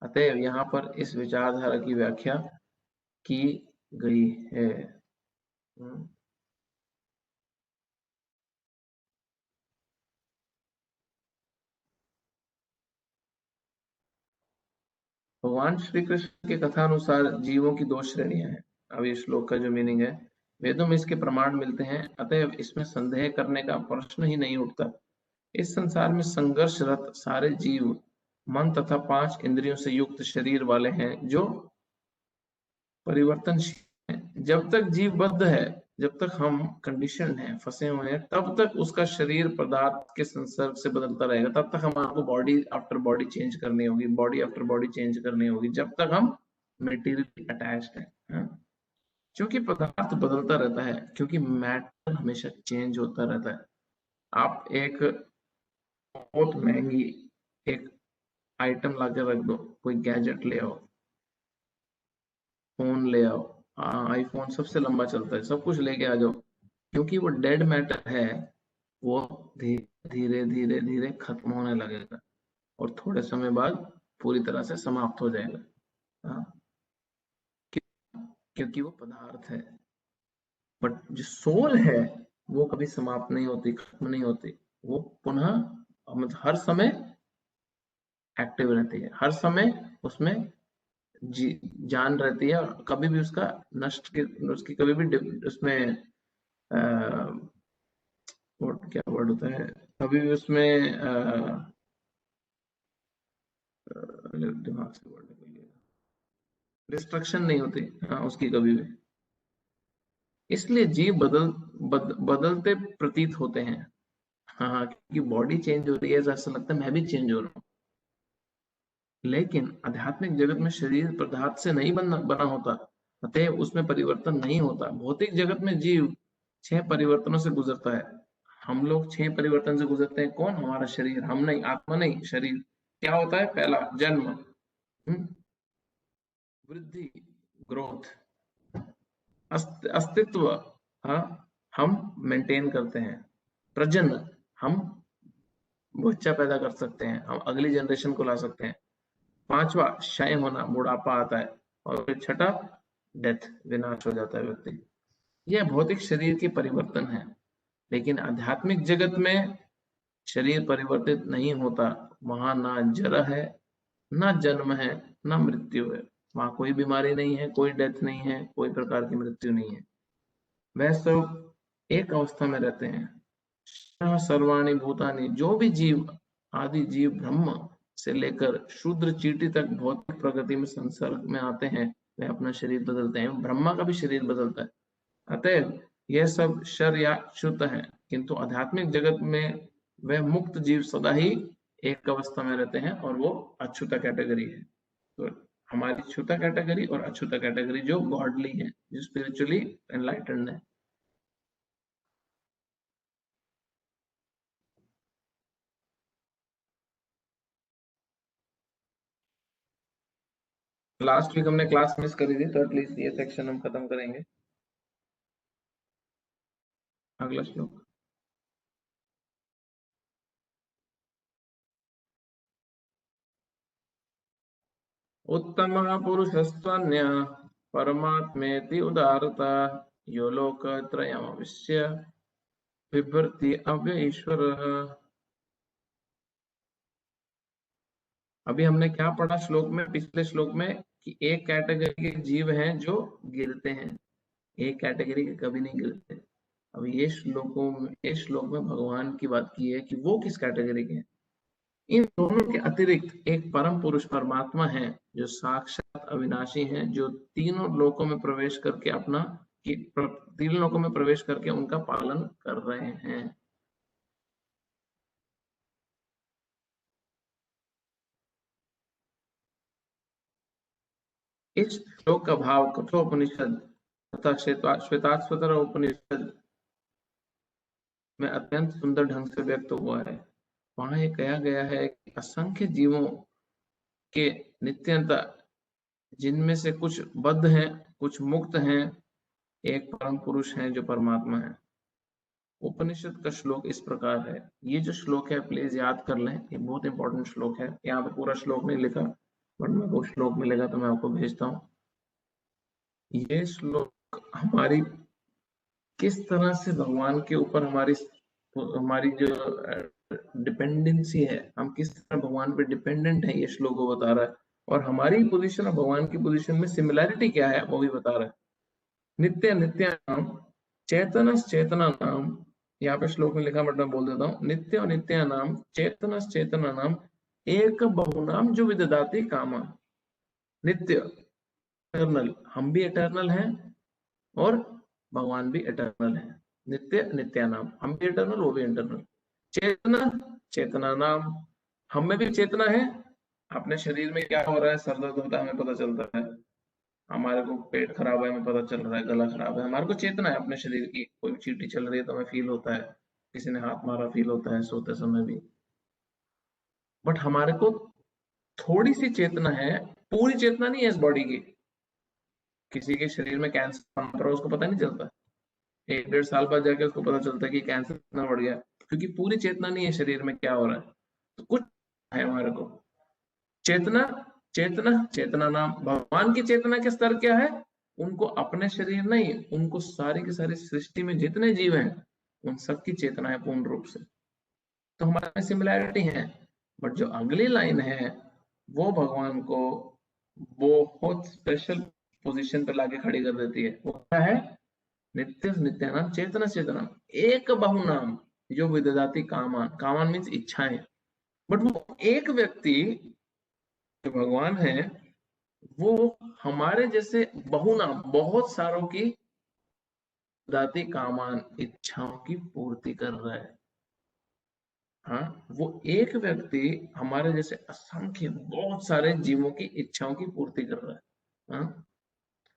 अतएव यहाँ पर इस विचारधारा की व्याख्या की गई है। भगवान श्री कृष्ण के कथानुसार जीवों की दो श्रेणियां हैं। अब इस श्लोक का जो मीनिंग है, वेदों में इसके प्रमाण मिलते हैं, अतएव इसमें संदेह करने का प्रश्न ही नहीं उठता। इस संसार में संघर्षरत सारे जीव मन तथा 5 इंद्रियों से युक्त शरीर वाले हैं, जो परिवर्तनशील है। जब तक जीव बद्ध है, जब तक हम कंडीशन हैं, फंसे हुए हैं, तब तक उसका शरीर पदार्थ के संसर्ग से बदलता रहेगा। तब तक हमारे बॉडी आफ्टर बॉडी चेंज करनी होगी, बॉडी आफ्टर बॉडी चेंज करनी होगी, जब तक हम मेटीरियल अटैच्ड हैं। क्योंकि पदार्थ बदलता रहता है, क्योंकि मैटर हमेशा चेंज होता रहता है। आप एक बहुत महंगी एक आइटम लाके रख दो, कोई गैजेट ले आओ, फोन ले आओ, आईफोन सबसे लंबा चलता है, सब कुछ लेके आ जाओ, क्योंकि वो डेड मैटर है, वो धीरे धीरे धीरे खत्म होने लगेगा और थोड़े समय बाद पूरी तरह से समाप्त हो जाएगा। हाँ, क्योंकि वो पदार्थ है। बट जो सोल है वो कभी समाप्त नहीं होती, खत्म नहीं होती, वो पुनः मतलब हर समय एक्टिव रहती है, हर समय उसमें जान रहती है, और कभी भी उसका उसकी कभी भी उसमें क्या वर्ड होता है, कभी भी उसमें दिमाग से वर्ड डिस्ट्रक्शन नहीं होती। हाँ, उसकी कभी भी। इसलिए जीव बदलते प्रतीत होते हैं। हाँ, क्योंकि बॉडी चेंज हो रही है, ऐसा लगता है मैं भी चेंज हो रहा हूँ। लेकिन आध्यात्मिक जगत में शरीर पदार्थ से नहीं बना होता, अतएव उसमें परिवर्तन नहीं होता। भौतिक जगत में जीव 6 परिवर्तनों से गुजरता है। हम लोग 6 परिवर्तन से गुजरते हैं। कौन? हमारा शरीर, हम नहीं, आत्मा नहीं, शरीर। क्या होता है? पहला जन्म, वृद्धि, ग्रोथ, अस्तित्व, हाँ, हम मेंटेन करते हैं। प्रजनन, हम बच्चा पैदा कर सकते हैं, हम अगली जनरेशन को ला सकते हैं। 5वां क्षय होना, बुढ़ापा आता है। और फिर 6ठा डेथ, विनाश हो जाता है व्यक्ति। यह भौतिक शरीर के परिवर्तन है, लेकिन आध्यात्मिक जगत में शरीर परिवर्तित नहीं होता। वहां ना जरा है, ना जन्म है, ना मृत्यु है। वहां कोई बीमारी नहीं है, कोई डेथ नहीं है, कोई प्रकार की मृत्यु नहीं है। वह सब एक अवस्था में रहते हैं। सर्वाणि भूतानि, जो भी जीव, आदि जीव ब्रह्म से लेकर शूद्र चींटी तक भौतिक प्रगति में संसर्ग में आते हैं, वे अपना शरीर बदलते हैं। ब्रह्मा का भी शरीर बदलता है। अतएव यह सब शर या शुद्ध है, किंतु आध्यात्मिक जगत में वह मुक्त जीव सदा ही एक अवस्था में रहते हैं, और वो अछूता कैटेगरी है। तो हमारी छूता कैटेगरी और अछूता कैटेगरी जो गॉडली है, जो स्पिरिचुअली एनलाइटेंड है। लास्ट वीक हमने क्लास मिस करी थी, तो एटलीस्ट ये सेक्शन हम खत्म करेंगे। अगला श्लोक। उत्तमः पुरुषस्त्वन्यः परमात्मेति उदारता, यो लोकत्रयमविश्य बिभर्ति अव्यय ईश्वरः। अभी हमने क्या पढ़ा श्लोक में, पिछले श्लोक में, कि एक कैटेगरी के जीव हैं जो गिरते हैं, एक कैटेगरी के कभी नहीं गिरते। अब ये श्लोक में भगवान की बात की है कि वो किस कैटेगरी के हैं। इन दोनों के अतिरिक्त एक परम पुरुष परमात्मा है, जो साक्षात अविनाशी हैं, जो तीनों लोकों में प्रवेश करके तीन लोकों में प्रवेश करके उनका पालन कर रहे हैं। इस श्लोक का भाव कठोपनिषद तथा श्वेताश्वतर उपनिषद में अत्यंत सुंदर ढंग से व्यक्त हुआ है। वहां ये कहा गया है कि असंख्य जीवों के नित्यंता, जिनमें से कुछ बद्ध हैं, कुछ मुक्त हैं, एक परम पुरुष हैं जो परमात्मा है। उपनिषद का श्लोक इस प्रकार है। ये जो श्लोक है प्लीज याद कर लें, ये बहुत इंपॉर्टेंट श्लोक है। यहाँ पे पूरा श्लोक नहीं लिखा, बट मेरे को श्लोक मिलेगा तो मैं आपको भेजता हूँ। ये श्लोक हमारी किस तरह से भगवान के ऊपर हमारी जो डिपेंडेंसी है, हम किस तरह भगवान पे डिपेंडेंट है, ये श्लोक को बता रहा है। और हमारी पोजीशन और भगवान की पोजीशन में सिमिलैरिटी क्या है वो भी बता रहा है। नित्य नित्यानाम चेतनस चेतनानाम, यहाँ पे श्लोक में लिखा, बट मैं बोल देता हूँ। नित्य और नित्यानाम चेतनस चेतनानाम एक बहुनाम जो विददाति कामा। नित्य इटर्नल, हम भी इटर्नल हैं और भगवान भी इटर्नल है। नित्य नित्यानाम, हम भी इटर्नल, वो भी इंटरनल। चेतना चेतना नाम, हम में भी चेतना है। अपने शरीर में क्या हो रहा है, सर दर्द होता है हमें पता चलता है, हमारे को पेट खराब है हमें पता चल रहा है, गला खराब है, हमारे को चेतना है अपने शरीर की। कोई चींटी चल रही है तो हमें फील होता है, किसी ने हाथ मारा फील होता है, सोते समय भी। बट हमारे को थोड़ी सी चेतना है, पूरी चेतना नहीं है इस बॉडी की। किसी के शरीर में कैंसर हो रहा है, उसको पता नहीं चलता, 1-1.5 साल बाद जाके उसको पता चलता है कि कैंसर इतना बढ़ गया, क्योंकि पूरी चेतना नहीं है शरीर में क्या हो रहा है। तो कुछ है हमारे को चेतना। चेतना चेतना नाम, भगवान की चेतना के स्तर क्या है, उनको अपने शरीर नहीं, उनको सारी की सारी सृष्टि में जितने जीव हैं उन सबकी चेतना है पूर्ण रूप से। तो हमारे सिमिलैरिटी है। बट जो अगली लाइन है वो भगवान को बहुत स्पेशल पोजीशन पे लाके खड़ी कर देती है। वो क्या है, नित्य नित्यानाम चेतना चेतना एक बहुनाम जो विददाति कामान। कामान मीन्स इच्छाएं। बट वो एक व्यक्ति जो भगवान है, वो हमारे जैसे बहुनाम, बहुत सारों की दाति कामान, इच्छाओं की पूर्ति कर रहा है। हाँ, वो एक व्यक्ति हमारे जैसे असंख्य बहुत सारे जीवों की इच्छाओं की पूर्ति कर रहा है। हाँ?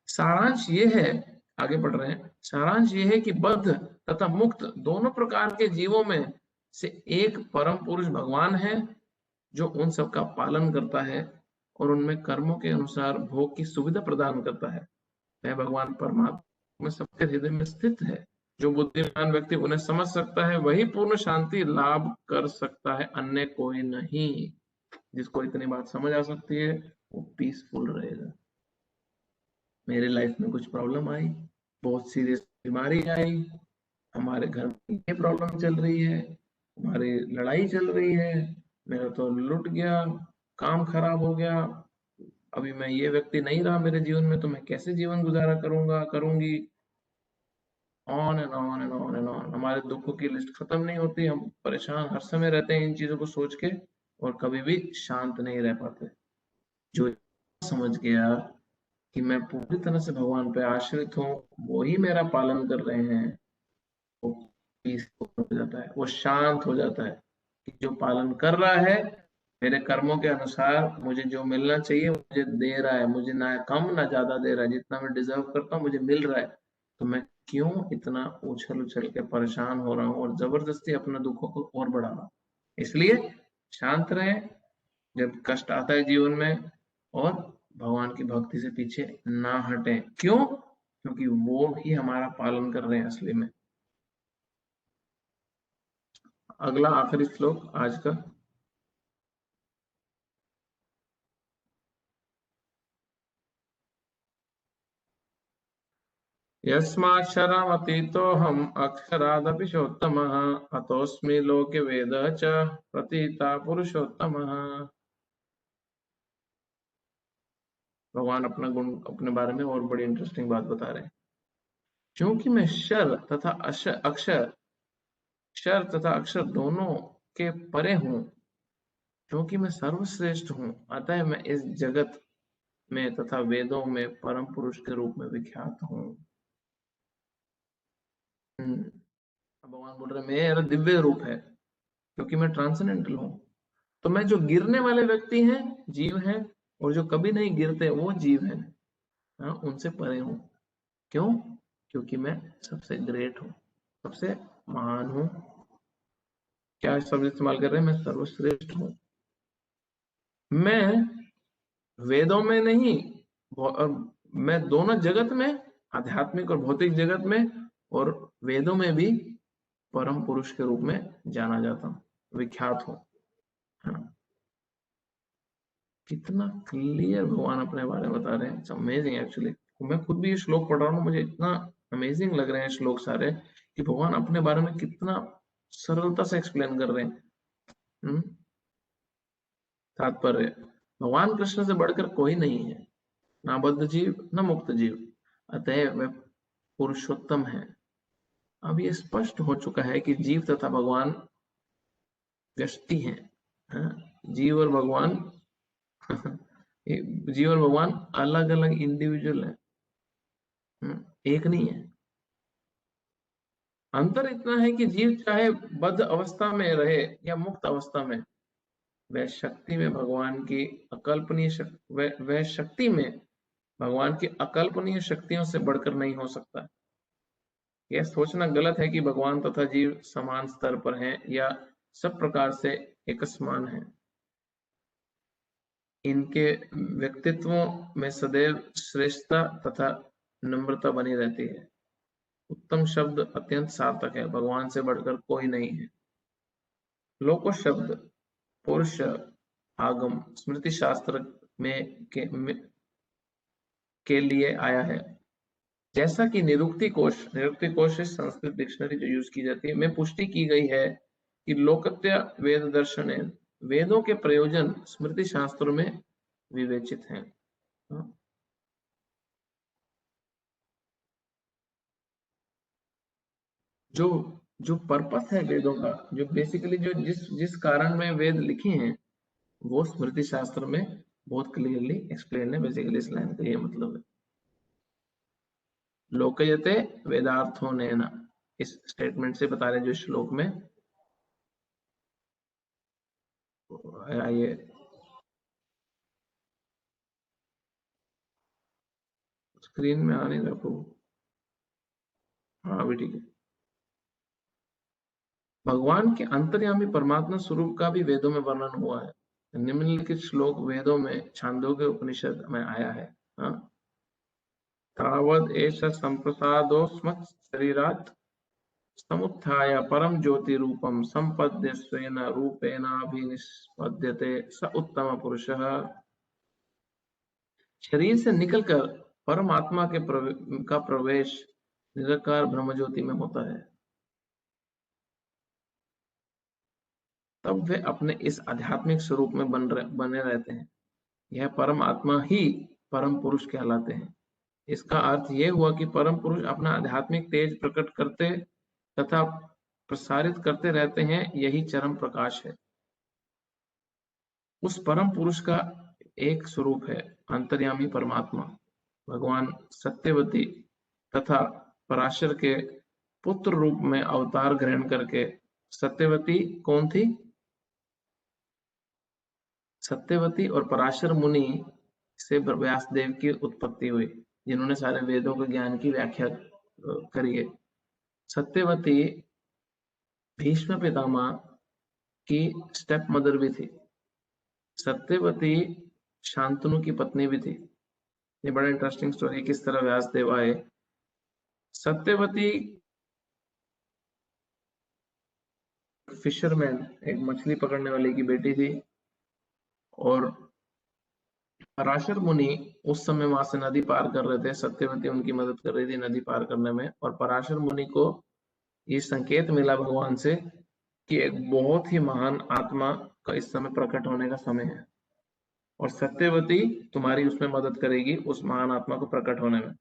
सारांश ये है, आगे बढ़ रहे हैं। सारांश ये है कि बद्ध तथा मुक्त दोनों प्रकार के जीवों में से एक परम पुरुष भगवान है, जो उन सब का पालन करता है और उनमें कर्मों के अनुसार भोग की सुविधा प्रदान करता है। वह भगवान परमात्मा सबके हृदय में स्थित है जो बुद्धिमान व्यक्ति उन्हें समझ सकता है वही पूर्ण शांति लाभ कर सकता है, अन्य कोई नहीं। जिसको इतनी बात समझ आ सकती है वो पीसफुल रहेगा। मेरे लाइफ में कुछ प्रॉब्लम आई, बहुत सीरियस बीमारी आई, हमारे घर में ये प्रॉब्लम चल रही है, हमारी लड़ाई चल रही है, मेरा तो लुट गया, काम खराब हो गया, अभी मैं ये व्यक्ति नहीं रहा मेरे जीवन में तो मैं कैसे जीवन गुजारा करूंगा करूंगी, on and on and on and on. हमारे दुखों की लिस्ट खत्म नहीं होती, हम परेशान हर समय रहते हैं इन चीजों को सोच के और कभी भी शांत नहीं रह पाते। जो समझ गया कि मैं पूरी तरह से भगवान पे आश्रित हूँ, वो ही मेरा पालन कर रहे हैं, वो पीसफुल हो जाता है, वो शांत हो जाता है कि जो पालन कर रहा है मेरे कर्मों के अनुसार मुझे जो मिलना चाहिए मुझे दे रहा है, मुझे ना कम ना ज्यादा दे रहा है, जितना मैं डिजर्व करता हूँ मुझे मिल रहा है, तो मैं क्यों इतना उछल उछल के परेशान हो रहा हूँ और जबरदस्ती अपने दुखों को और बढ़ा रहा हूँ। इसलिए शांत रहे जब कष्ट आता है जीवन में, और भगवान की भक्ति से पीछे ना हटें। क्यों? क्योंकि वो ही हमारा पालन कर रहे हैं असली में। अगला आखिरी श्लोक आज का। यस्माक्षरमतीतोऽहम् अक्षरादपि चोत्तमः अतोऽस्मि लोके वेदः च प्रतीता पुरुषोत्तमः। भगवान अपना गुण अपने बारे में और बड़ी इंटरेस्टिंग बात बता रहे हैं। क्योंकि मैं शर तथा अक्षर दोनों के परे हूँ, क्योंकि मैं सर्वश्रेष्ठ हूँ, अतः मैं इस जगत में तथा वेदों में परम पुरुष के रूप में विख्यात हूँ। भगवान बोल रहे मेरा दिव्य रूप है क्योंकि मैं ट्रांसेंडेंटल हूँ। तो मैं जो गिरने वाले व्यक्ति हैं, जीव हैं, और जो कभी नहीं गिरते वो जीव हैं, हाँ, उनसे परे हूँ। क्यों? क्योंकि मैं सबसे ग्रेट हूँ, सबसे महान हूँ। क्या शब्द इस्तेमाल कर रहे हैं? मैं सर्वश्रेष्ठ हूँ। मैं वेदों में नहीं, मैं दोनों जगत में, आध्यात्मिक और भौतिक जगत में और वेदों में भी परम पुरुष के रूप में जाना जाता हूँ, विख्यात हूँ। हाँ, कितना क्लियर भगवान अपने बारे में बता रहे हैं। It's amazing actually. मैं खुद भी ये श्लोक पढ़ रहा हूँ, मुझे इतना अमेजिंग लग रहे हैं श्लोक सारे कि भगवान अपने बारे में कितना सरलता से एक्सप्लेन कर रहे हैं। तात्पर्य, भगवान कृष्ण से बढ़कर कोई नहीं है, ना बद्ध जीव न मुक्त जीव, अतः वे पुरुषोत्तम है। अब ये स्पष्ट हो चुका है कि जीव तथा भगवान व्यष्टि हैं। जीव और भगवान जीव और भगवान अलग अलग इंडिविजुअल है, एक नहीं है। अंतर इतना है कि जीव चाहे बद्ध अवस्था में रहे या मुक्त अवस्था में, वह शक्ति में भगवान की वह शक्ति में भगवान की अकल्पनीय शक्तियों से बढ़कर नहीं हो सकता। यह सोचना गलत है कि भगवान तथा जीव समान स्तर पर हैं या सब प्रकार से एक समान हैं। इनके व्यक्तित्वों में सदैव श्रेष्ठता तथा नम्रता बनी रहती है। उत्तम शब्द अत्यंत सार्थक है, भगवान से बढ़कर कोई नहीं है। लोको शब्द पुरुष आगम स्मृति शास्त्र के लिए आया है, जैसा कि निरुक्ति कोश संस्कृत डिक्शनरी जो यूज की जाती है में पुष्टि की गई है कि लोकत्य वेद दर्शन वेदों के प्रयोजन स्मृति शास्त्रों में विवेचित हैं। जो जो पर्पस है वेदों का, जो बेसिकली जो जिस कारण में वेद लिखे हैं, वो स्मृति शास्त्र में बहुत क्लियरली एक्सप्लेन है। बेसिकली इस लाइन का ये मतलब है, लोकयते वेदार्थो नैना, इस स्टेटमेंट से बता रहे जो श्लोक में ये स्क्रीन में आने का को, हाँ अभी ठीक है। भगवान के अंतर्यामी परमात्मा स्वरूप का भी वेदों में वर्णन हुआ है। निम्नलिखित श्लोक वेदों में छांदोग्य उपनिषद में आया है। तावद एष संप्रसादो स्मत् शरीरात् समुत्थाय परम ज्योति रूपम संपद्य स्वेन रूपेणाभिनिष्पद्यते स उत्तम पुरुषः। शरीर से निकलकर परमात्मा का प्रवेश निराकार ब्रह्म ज्योति में होता है, तब वे अपने इस आध्यात्मिक स्वरूप में बने रहते हैं। यह परमात्मा ही परम पुरुष कहलाते हैं। इसका अर्थ यह हुआ कि परम पुरुष अपना आध्यात्मिक तेज प्रकट करते तथा प्रसारित करते रहते हैं, यही चरम प्रकाश है। उस परम पुरुष का एक स्वरूप है अंतर्यामी परमात्मा। भगवान सत्यवती तथा पराशर के पुत्र रूप में अवतार ग्रहण करके, सत्यवती कौन थी? सत्यवती और पराशर मुनि से व्यासदेव की उत्पत्ति हुई, जिन्होंने सारे वेदों के ज्ञान की व्याख्या करी है। सत्यवती भीष्म पितामह की स्टेप मदर भी थी। सत्यवती शांतनु की पत्नी भी थी। ये बड़ा इंटरेस्टिंग स्टोरी, किस तरह व्यासदेव आए। सत्यवती फिशरमैन, एक मछली पकड़ने वाले की बेटी थी, और पराशर मुनि उस समय वहां से नदी पार कर रहे थे। सत्यवती उनकी मदद कर रही थी नदी पार करने में, और पराशर मुनि को ये संकेत मिला भगवान से कि एक बहुत ही महान आत्मा का इस समय प्रकट होने का समय है, और सत्यवती तुम्हारी उसमें मदद करेगी, उस महान आत्मा को प्रकट होने में।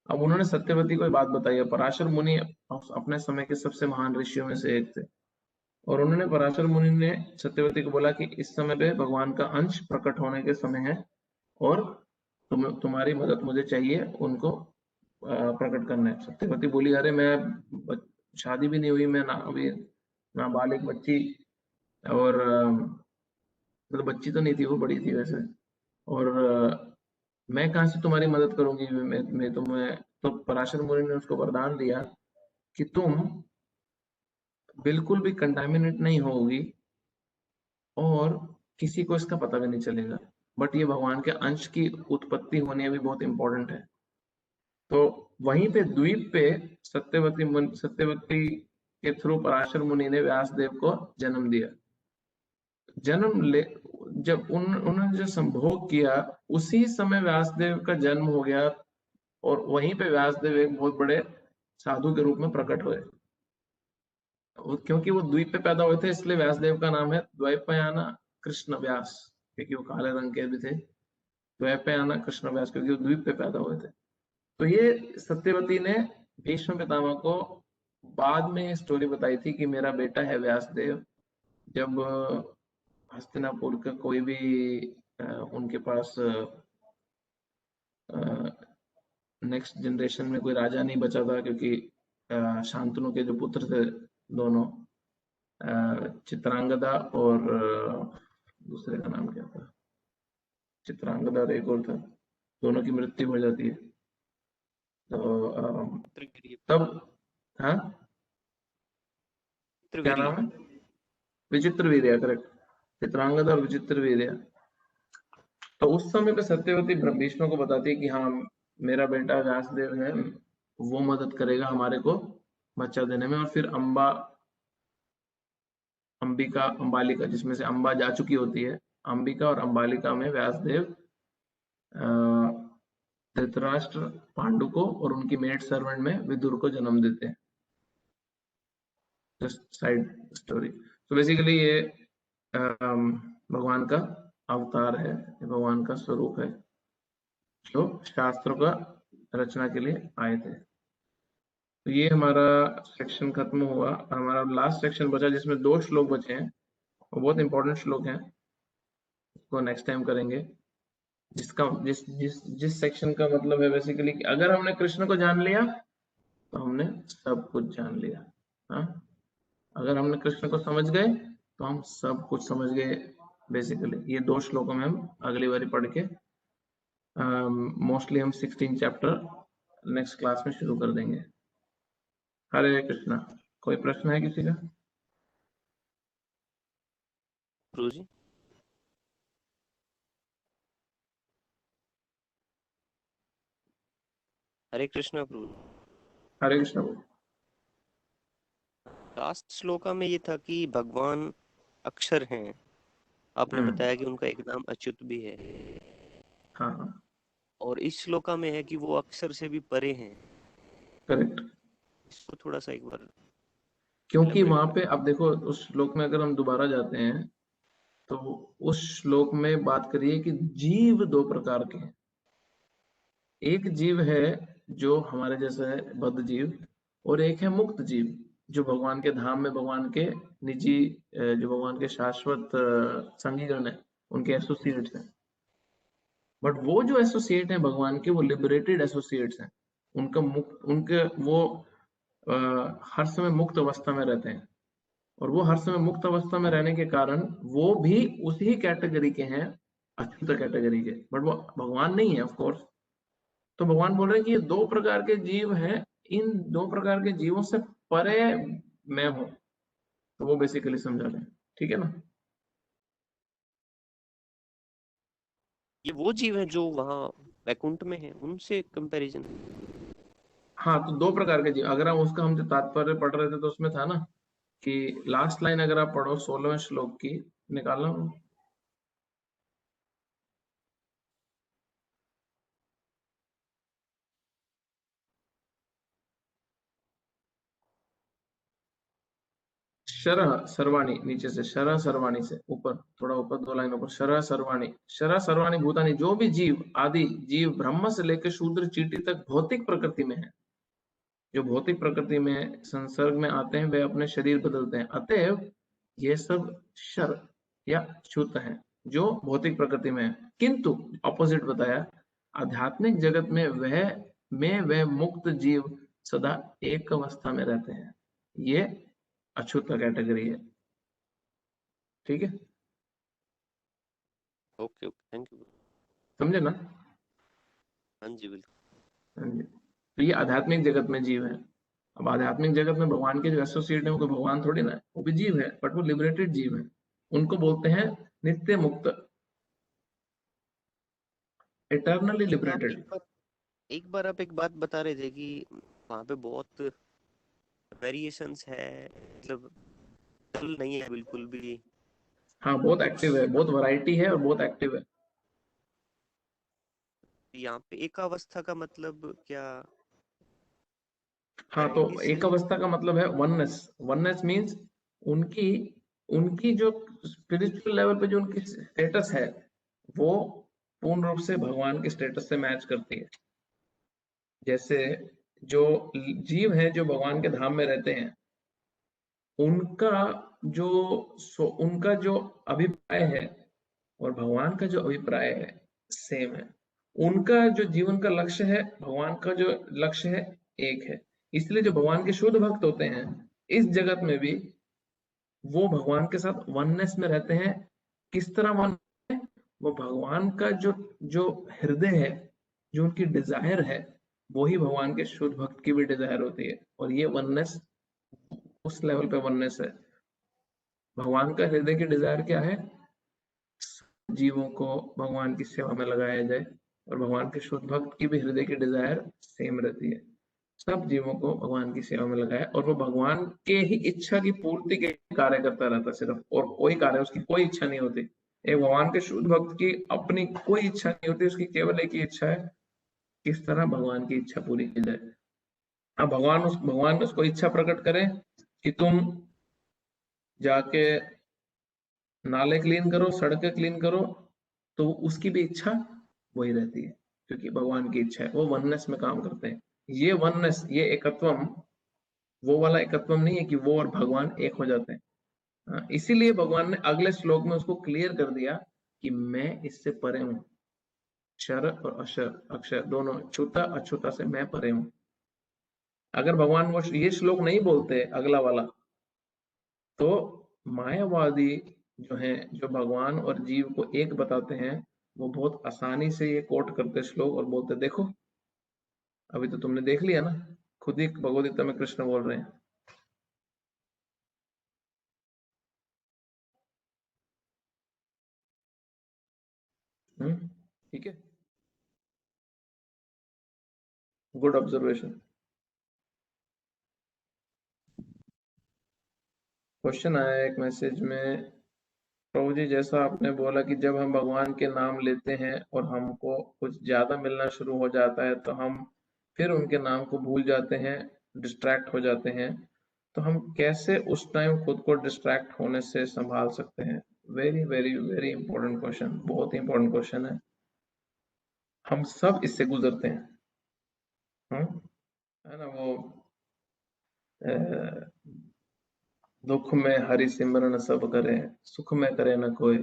अब उन्होंने सत्यवती को बात बताई है। पराशर मुनि अपने समय के सबसे महान ऋषियों में से एक थे, और उन्होंने पराशर मुनि ने सत्यवती को बोला कि इस समय पे भगवान का अंश प्रकट होने के समय है, और तुम्हारी मदद मुझे चाहिए उनको प्रकट करना है। सत्यवती बोली, अरे मैं शादी भी नहीं हुई, मैं अभी नाबालिग बच्ची, और मतलब बच्ची तो नहीं थी, वो बड़ी थी वैसे, और मैं कहाँ से तुम्हारी मदद करूंगी, मैं तुम्हें। तो पराशर मुनि ने उसको वरदान दिया कि तुम बिल्कुल भी कंटामिनेट नहीं होगी, और किसी को इसका पता भी नहीं चलेगा। बट ये भगवान के अंश की उत्पत्ति होनी भी बहुत इंपॉर्टेंट है। तो वहीं पे द्वीप पे सत्यवती के थ्रू पराशर मुनि ने व्यासदेव को जन्म दिया। जन्म ले जब उन्होंने जो संभोग किया, उसी समय व्यासदेव का जन्म हो गया, और वहीं पे व्यासदेव एक बहुत बड़े साधु के रूप में प्रकट हुए। क्योंकि वो द्वीप पे पैदा हुए थे, इसलिए व्यासदेव का नाम है द्वैपायन कृष्ण व्यास, क्योंकि वो काले रंग के भी थे। द्वैपायन कृष्ण व्यास, क्योंकि वो द्वीप पे पैदा हुए थे। तो ये सत्यवती ने भीष्म पितामह को बाद में स्टोरी बताई थी कि मेरा बेटा है व्यासदेव। जब हस्तिनापुर का कोई भी उनके पास नेक्स्ट जनरेशन में कोई राजा नहीं बचा था, क्योंकि शांतनु के जो पुत्र थे दोनों, चित्रांगदा और दूसरे का नाम क्या था, चित्रांगदा और एक और था, दोनों की मृत्यु हो जाती है। तो तब, हाँ क्या नाम है? विचित्र वीर्य, करेक्ट, चित्रांगदा और विचित्र वीर्य। तो उस समय पे सत्यवती भीष्म को बताती है कि हाँ, मेरा बेटा व्यासदेव है, वो मदद करेगा हमारे को बच्चा देने में। और फिर अंबिका अंबालिका, जिसमें से अंबा जा चुकी होती है, अंबिका और अंबालिका में व्यासदेव धृतराष्ट्र, पांडु को और उनकी मेड सर्वेंट में विदुर को जन्म देते हैं। Just side story. तो बेसिकली ये भगवान का अवतार है, ये भगवान का स्वरूप है, जो शास्त्रों का रचना के लिए आए थे। तो ये हमारा सेक्शन खत्म हुआ, और हमारा लास्ट सेक्शन बचा, जिसमें 2 श्लोक बचे हैं, वो बहुत इंपॉर्टेंट श्लोक हैं, उसको नेक्स्ट टाइम करेंगे। जिस सेक्शन का मतलब है बेसिकली कि अगर हमने कृष्ण को जान लिया तो हमने सब कुछ जान लिया। हाँ, अगर हमने कृष्ण को समझ गए तो हम सब कुछ समझ गए। बेसिकली ये 2 श्लोकों में हम अगली बारी पढ़ के मोस्टली हम 16 चैप्टर नेक्स्ट क्लास में शुरू कर देंगे। हरे कृष्णा। कोई प्रश्न है किसी का? प्रभु जी, हरे कृष्णा प्रभु। हरे कृष्णा। लास्ट श्लोका में ये था कि भगवान अक्षर हैं। आपने बताया कि उनका एक नाम अच्युत भी है, हाँ हाँ और इस श्लोका में है कि वो अक्षर से भी परे हैं। करेक्ट। इसको थोड़ा सा एक बार क्योंकि एलेबोरेट वहां करें। पे अब देखो उस श्लोक में अगर हम दोबारा जाते हैं तो उस श्लोक में बात करिए कि जीव दो प्रकार के हैं। एक जीव है जो हमारे जैसा है बद्ध जीव, और एक है मुक्त जीव जो भगवान के धाम में भगवान के निजी जो भगवान के शाश्वत संगीगण है, उनके एसोसिएट्स हैं। बट वो जो एसोसिएट हैं भगवान के, वो लिबरेटेड एसोसिएट्स हैं। उनका मुक्त उनके वो अ, हर समय मुक्त अवस्था में रहते हैं, और वो हर समय मुक्त अवस्था में रहने के कारण वो भी उसी कैटेगरी के हैं, अच्युत कैटेगरी के, बट वो भगवान नहीं है ऑफ कोर्स। तो भगवान बोल रहे हैं कि ये दो प्रकार के जीव हैं, इन दो प्रकार के जीवों से परे मैं हूं। तो वो बेसिकली समझा रहे हैं, ठीक है ना। ये वो जीव है जो वहाँ वैकुंठ में है, उनसे कंपैरिजन। हाँ, तो दो प्रकार के जीव, अगर हम जो तात्पर्य पढ़ रहे थे तो उसमें था ना कि लास्ट लाइन अगर आप पढ़ो 16वें श्लोक की, निकालना। शरह सर्वाणी, नीचे से शरह सर्वाणी से ऊपर, थोड़ा ऊपर दो लाइन ऊपर, शरह सर्वाणी भूतानी, जो भी जीव आदि जीव ब्रह्म से लेकर शूद्र चींटी तक भौतिक प्रकृति में है, जो भौतिक प्रकृति में संसर्ग में आते हैं वे अपने शरीर बदलते हैं, अतएव ये सब शर या क्षुत है जो भौतिक प्रकृति में है। किंतु ऑपोजिट बताया, आध्यात्मिक जगत में वह मुक्त जीव सदा एक अवस्था में रहते हैं। ये अछूत का कैटेगरी है, ठीक है। Okay okay, thank you. समझे ना। हाँ जी बिल्कुल। हाँ जी। तो ये आध्यात्मिक जगत में जीव है। अब आध्यात्मिक जगत में भगवान के जो एसोसिएट है वो कोई भगवान थोड़ी ना है, वो भी जीव है, बट वो लिबरेटेड जीव है। उनको बोलते हैं नित्य मुक्त, इटर्नली एक आप लिबरेटेड। एक बार आप एक बात बता रहे थे कि वहाँ पे बहुत वेरिएशंस है, मतलब डल नहीं है बिल्कुल भी हाँ, बहुत कुछ। एक्टिव है, बहुत वैरायटी है और बहुत एक्टिव है। यहाँ पे एकावस्था का मतलब क्या? हाँ, तो वैरायटी से। एक अवस्था का मतलब है वननेस। वननेस मीन्स उनकी उनकी जो स्पिरिचुअल लेवल पे जो उनकी स्टेटस है, वो पूर्ण रूप से भगवान के स्टेटस से मैच करती है। जैसे जो जीव हैं जो भगवान के धाम में रहते हैं, उनका उनका जो अभिप्राय है और भगवान का जो अभिप्राय है सेम है। उनका जो जीवन का लक्ष्य है, भगवान का जो लक्ष्य है, एक है। इसलिए जो भगवान के शुद्ध भक्त होते हैं इस जगत में भी, वो भगवान के साथ वननेस में रहते हैं। किस तरह वन है? वो भगवान का जो जो हृदय है, जो उनकी डिजायर है, वो ही भगवान के शुद्ध भक्त की भी डिजायर होती है, और ये वननेस, उस लेवल पे वननेस है। भगवान का हृदय की डिजायर क्या है? जीवों को भगवान की सेवा में लगाया जाए, और भगवान के शुद्ध भक्त की भी हृदय की डिजायर सेम रहती है, सब जीवों को भगवान की सेवा में लगाए, और वो भगवान के ही इच्छा की पूर्ति के लिए कार्य करता रहता सिर्फ, और कोई कार्य उसकी कोई इच्छा नहीं होती। एक भगवान के शुद्ध भक्त की अपनी कोई इच्छा नहीं होती, उसकी केवल एक ही इच्छा है, किस तरह भगवान की इच्छा पूरी की जाए। अब भगवान उसको इच्छा प्रकट करे कि तुम जाके नाले क्लीन करो, सड़कें क्लीन करो, तो उसकी भी इच्छा वही रहती है, क्योंकि भगवान की इच्छा है, वो वननेस में काम करते हैं। ये वननेस, ये एकत्वम, वो वाला एकत्वम नहीं है कि वो और भगवान एक हो जाते हैं। हाँ, इसीलिए भगवान ने अगले श्लोक में उसको क्लियर कर दिया कि मैं इससे परे हूँ। क्षर और अक्षर, अक्षर दोनों, छूता अछूता से मैं परे हूँ। अगर भगवान वो ये श्लोक नहीं बोलते अगला वाला, तो मायावादी जो हैं, जो भगवान और जीव को एक बताते हैं, वो बहुत आसानी से ये कोट करते श्लोक और बोलते देखो, अभी तो तुमने देख लिया ना, खुद ही भगवद गीता में कृष्ण बोल रहे हैं। ठीक है, गुड ऑब्जर्वेशन। क्वेश्चन आया एक मैसेज में, प्रभु जी जैसा आपने बोला कि जब हम भगवान के नाम लेते हैं और हमको कुछ ज्यादा मिलना शुरू हो जाता है तो हम फिर उनके नाम को भूल जाते हैं, डिस्ट्रैक्ट हो जाते हैं, तो हम कैसे उस टाइम खुद को डिस्ट्रैक्ट होने से संभाल सकते हैं? Very very very important question, बहुत ही इंपॉर्टेंट क्वेश्चन है। हम सब इससे गुजरते हैं। है ना वो अ, दुख में हरि सिमरन सब करे, सुख में करे न कोई,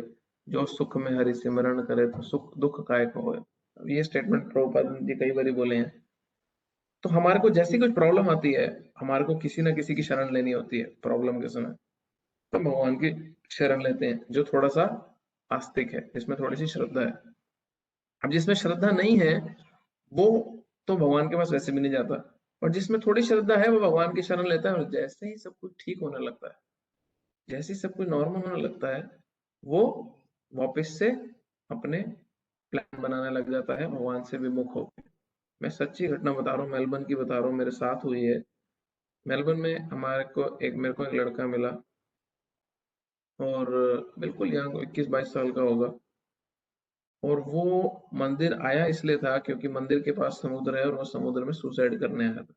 जो सुख में हरि सिमरन करे तो सुख दुख काय को होए। अब ये स्टेटमेंट प्रभुपाद जी कई बार बोले हैं। तो हमारे को जैसी कुछ प्रॉब्लम आती है, हमारे को किसी ना किसी की शरण लेनी होती है प्रॉब्लम के समय, तो भगवान की शरण लेते हैं जो थोड़ा सा आस्तिक है, जिसमें थोड़ी सी श्रद्धा है। अब जिसमें श्रद्धा नहीं है वो तो भगवान के पास वैसे भी नहीं जाता, और जिसमें थोड़ी श्रद्धा है वो भगवान की शरण लेता है, और जैसे ही सब कुछ ठीक होने लगता है, जैसे ही सब कुछ नॉर्मल होने लगता है, वो वापस से अपने प्लान बनाने लग जाता है भगवान से विमुख होकर। मैं सच्ची घटना बता रहा हूँ, मेलबर्न की बता रहा हूँ, मेरे साथ हुई है। मेलबर्न में मेरे को एक लड़का मिला, और बिल्कुल यंग 21-22 साल का होगा, और वो मंदिर आया इसलिए था क्योंकि मंदिर के पास समुद्र है और वो समुद्र में सुसाइड करने आया था।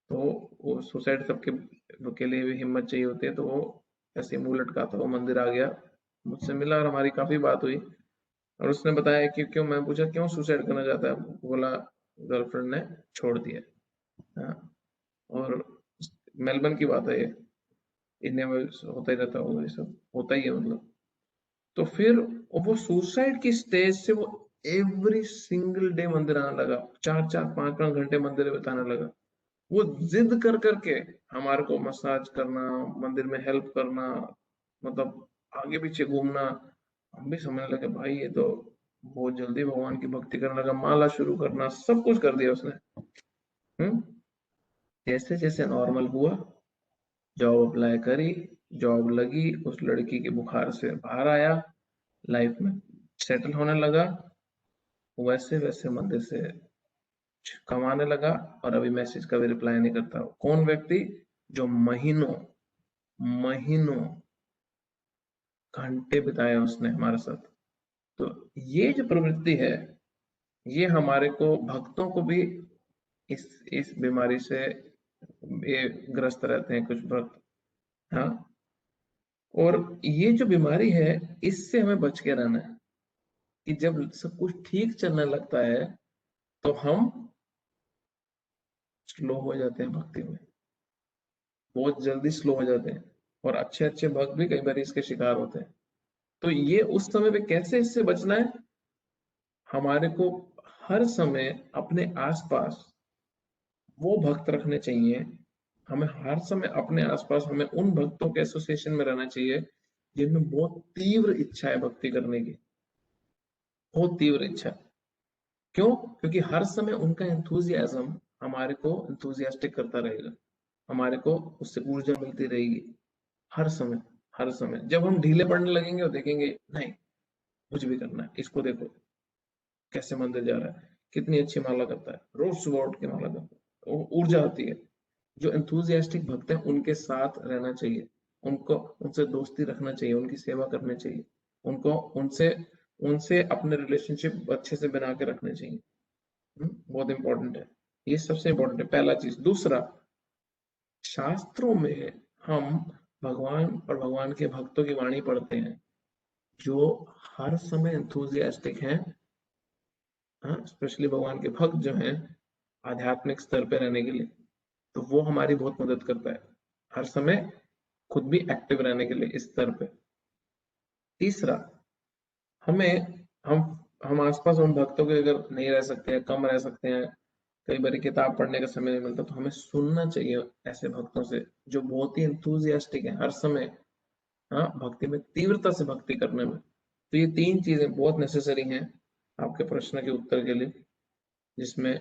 तो वो सुसाइड सबके के लिए भी हिम्मत चाहिए होती है, तो वो ऐसे मुंह लटका था, वो मंदिर आ गया, मुझसे मिला और हमारी काफी बात हुई। और उसने बताया कि क्यों, मैं पूछा क्यों सुसाइड करना चाहता है, बोला गर्लफ्रेंड ने छोड़ दिया। हाँ, और मेलबर्न की बात है ये, इंडिया में होता ही रहता होगा, ये सब होता ही है मतलब। तो फिर वो सुसाइड की स्टेज से वो एवरी सिंगल डे मंदिर आने लगा, 4-4 5-5 घंटे मंदिर में बिताने लगा। वो जिद कर करके हमारे को मसाज करना, मंदिर में हेल्प करना, मतलब आगे पीछे घूमना। हम भी समझने लगे भाई ये तो बहुत जल्दी भगवान की भक्ति करने लगा, माला शुरू करना, सब कुछ कर दिया उसने। हम्म जैसे जैसे नॉर्मल हुआ, जॉब अप्लाई करी, जॉब लगी, उस लड़की के बुखार से बाहर आया, लाइफ में सेटल होने लगा, वैसे वैसे मंदिर से कमाने लगा, और अभी मैसेज का भी रिप्लाई नहीं करता। कौन व्यक्ति जो महीनों महीनों घंटे बिताए उसने हमारे साथ। तो ये जो प्रवृत्ति है, ये हमारे को भक्तों को भी इस बीमारी से ये ग्रस्त रहते हैं कुछ भक्त। हाँ, और ये जो बीमारी है इससे हमें बच के रहना है कि जब सब कुछ ठीक चलने लगता है तो हम स्लो हो जाते हैं भक्ति में, बहुत जल्दी स्लो हो जाते हैं, और अच्छे अच्छे भक्त भी कई बार इसके शिकार होते हैं। तो ये उस समय पे कैसे इससे बचना है, हमारे को हर समय अपने आसपास वो भक्त रखने चाहिए। हमें हर समय अपने आसपास हमें उन भक्तों के एसोसिएशन में रहना चाहिए जिनमें बहुत तीव्र इच्छा है भक्ति करने की, बहुत तीव्र इच्छा। क्यों? क्योंकि हर समय उनका एंथुजियाज्म हमारे को एंथुजियास्टिक करता रहेगा, हमारे को उससे ऊर्जा मिलती रहेगी हर समय। हर समय जब हम ढीले पड़ने लगेंगे और देखेंगे नहीं कुछ भी करना है, इसको देखो कैसे मंदिर जा रहा है, कितनी अच्छी माला करता है, रोज सुबह उठ के माला करता है, ऊर्जा आती है। जो एंथुजियास्टिक भक्त हैं उनके साथ रहना चाहिए, उनको उनसे दोस्ती रखना चाहिए, उनकी सेवा करनी चाहिए, उनको उनसे उनसे अपने रिलेशनशिप अच्छे से बना के रखने चाहिए। बहुत इंपॉर्टेंट है, ये सबसे इंपॉर्टेंट है, पहला चीज। दूसरा, शास्त्रों में हम भगवान और भगवान के भक्तों की वाणी पढ़ते हैं जो हर समय एंथुजियास्टिक हैं। हाँ, स्पेशली भगवान के भक्त जो हैं आध्यात्मिक स्तर पे रहने के लिए, तो वो हमारी बहुत मदद करता है हर समय खुद भी एक्टिव रहने के लिए इस स्तर पे। तीसरा, हमें हम आसपास उन भक्तों के अगर नहीं रह सकते हैं, कम रह सकते हैं, कई बार किताब पढ़ने का समय नहीं मिलता, तो हमें सुनना चाहिए ऐसे भक्तों से जो बहुत ही एंथुजियास्टिक है हर समय। हाँ, भक्ति में तीव्रता से भक्ति करने में। तो ये 3 चीजें बहुत नेसेसरी हैं आपके प्रश्न के उत्तर के लिए, जिसमें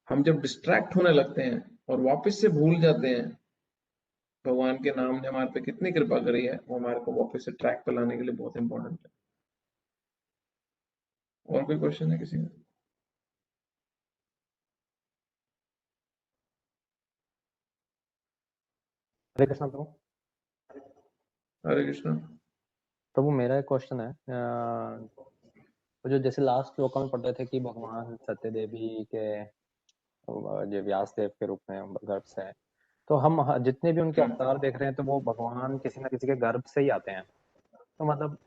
हम जब डिस्ट्रैक्ट होने लगते हैं और वापस से भूल जाते हैं भगवान के नाम ने हमारे पे कितनी कृपा करी है, वो हमारे को वापस से ट्रैक पे लाने के लिए बहुत इंपॉर्टेंट है। और कोई क्वेश्चन है किसी का? हरे कृष्ण प्रभु। हरे कृष्ण। प्रभु मेरा एक क्वेश्चन है, वो जो जैसे लास्ट श्लोक में पढ़ रहे थे कि भगवान सत्य देवी के जो व्यास देव के रूप में गर्भ से है, तो हम जितने भी उनके अवतार देख रहे हैं तो वो भगवान किसी न किसी के गर्भ से ही आते हैं। तो मतलब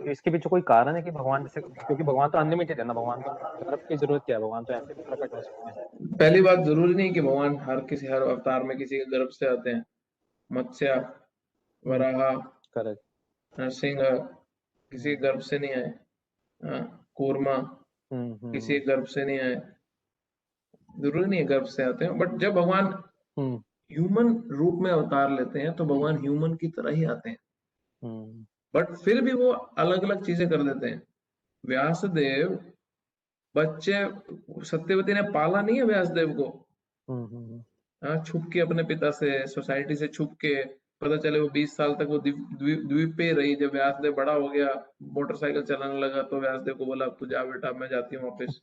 इसके पीछे कोई कारण है कि भगवान जैसे, क्योंकि भगवान तो अनलिमिटेड है ना, भगवान को गर्भ की जरूरत क्या है, भगवान तो ऐसे भी प्रकट हो सकते हैं। पहली बात, जरूरी नहीं कि भगवान हर अवतार में किसी के गर्भ से आते हैं। मत्स्य, वराह, करेक्ट, नरसिंह किसी के गर्भ से नहीं आए। कूर्मा किसी के गर्भ से नहीं आए। जरूरी नहीं है गर्भ से आते हैं, बट जब भगवान ह्यूमन रूप में अवतार लेते हैं तो भगवान ह्यूमन की तरह ही आते हैं, बट फिर भी वो अलग अलग चीजें कर देते हैं। व्यासदेव बच्चे, सत्यवती ने पाला नहीं है व्यासदेव को, छुप के अपने पिता से, सोसाइटी से छुप के। पता चले वो 20 साल तक वो द्वीप पे रही। जब व्यासदेव बड़ा हो गया, मोटरसाइकिल चलाने लगा, तो व्यासदेव को बोला अब तू जा बेटा, मैं जाती हूँ वापस,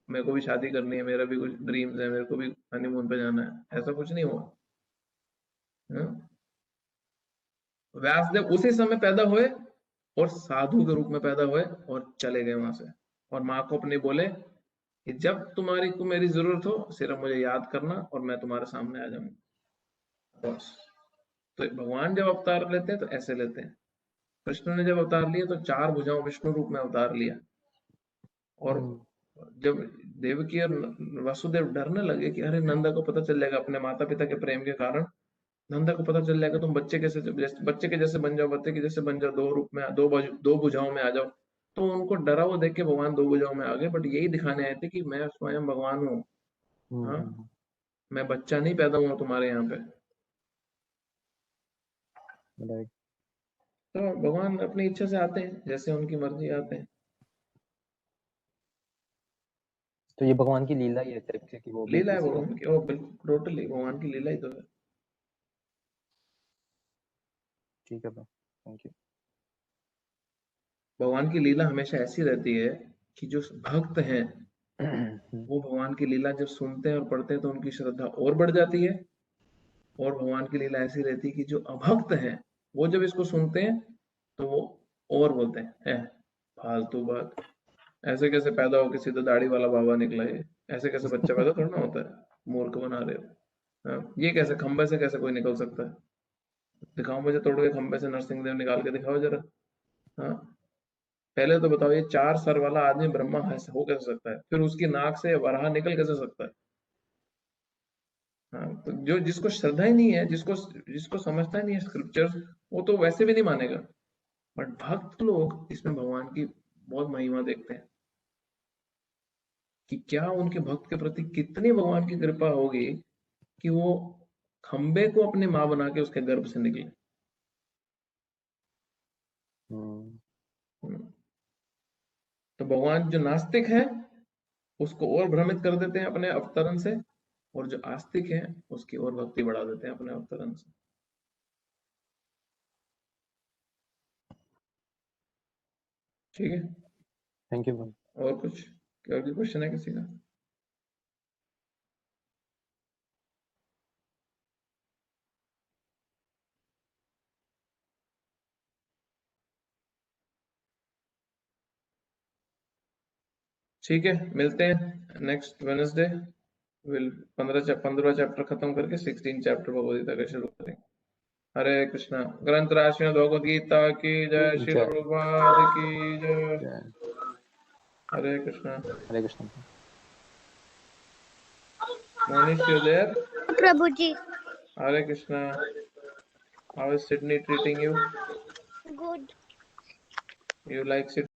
मेरे को भी शादी करनी है, मेरा भी कुछ ड्रीम्स है, मेरे को भी हनीमून पे जाना है। ऐसा कुछ नहीं हुआ। व्यासदेव उसी समय पैदा हुए और साधु के रूप में पैदा हुए और चले गए वहां से, और माँ को अपने बोले कि जब तुम्हारी को मेरी जरूरत हो सिर्फ मुझे याद करना और मैं तुम्हारे सामने आ जाऊंगा, बस। तो भगवान जब अवतार लेते हैं तो ऐसे लेते हैं। कृष्ण ने जब अवतार लिया तो 4 भुजाओं विष्णु रूप में अवतार लिया, और जब देवकी और वसुदेव डरने लगे कि अरे नंदा को पता चल जाएगा, अपने माता पिता के प्रेम के कारण नंदा को पता चल जाएगा, तुम बच्चे के जैसे बन जाओ, बच्चे के जैसे बन जाओ, 2 रूप में, 2 भुजाओं में आ जाओ। तो उनको डरा वो देख के भगवान 2 भुजाओं में आ गए, बट यही दिखाने आए थे कि मैं स्वयं भगवान हूँ। हाँ, मैं बच्चा नहीं पैदा हुआ तुम्हारे यहाँ पे। तो भगवान अपनी इच्छा से आते हैं, जैसे उनकी मर्जी आते हैं। तो ये भगवान की लीला ही है तरीके की, वो भी लीला है भगवान की, बिल्कुल टोटली भगवान की लीला ही तो है। ठीक है, थैंक यू। भगवान की लीला हमेशा ऐसी रहती है कि जो भक्त हैं वो भगवान की लीला जब सुनते हैं और पढ़ते हैं तो उनकी श्रद्धा और बढ़ जाती है। और भगवान की लीला ऐसी रहती है कि जो अभक्त हैं वो जब इसको सुनते हैं तो वो और बोलते हैं फालतू बात, ऐसे कैसे पैदा हो किसी तो दाढ़ी वाला बाबा निकला, ये ऐसे कैसे बच्चा पैदा थोड़ा ना होता है, मूर्ख बना रहे हो। ये कैसे खंबे से कैसे कोई निकल सकता है, दिखाओ मुझे तोड़ के खंबे से नरसिंह देव निकाल के दिखाओ जरा। हाँ, पहले तो बताओ ये 4 सर वाला आदमी ब्रह्मा हो कैसे सकता है, फिर उसकी नाक से वराह निकल कैसे सकता है। हाँ, तो जो जिसको श्रद्धा ही नहीं है, जिसको जिसको समझता ही नहीं है स्क्रिप्चर्स, वो तो वैसे भी नहीं मानेगा। बट भक्त लोग इसमें भगवान की बहुत महिमा देखते हैं कि क्या उनके भक्त के प्रति कितनी भगवान की कृपा होगी कि वो खंबे को अपनी माँ बना के उसके गर्भ से निकले। तो भगवान जो नास्तिक है उसको और भ्रमित कर देते हैं अपने अवतरण से, और जो आस्तिक है उसकी और भक्ति बढ़ा देते हैं अपने अवतरण से। ठीक है, थैंक यू। और कुछ क्वेश्चन है किसी का? ठीक है, मिलते हैं नेक्स्ट वेडनेसडे। विल 15 चैप्टर खत्म करके 16 चैप्टर भगवद गीता का शुरू करेंगे। हरे कृष्णा। ग्रंथ राशि भगवद गीता की जय, श्री प्रभुपाद की जय। हरे कृष्णा। हरे Krishna. Monish, you there? Prabhuji. Hare Krishna. How is Sydney treating you? Good. You like Sydney?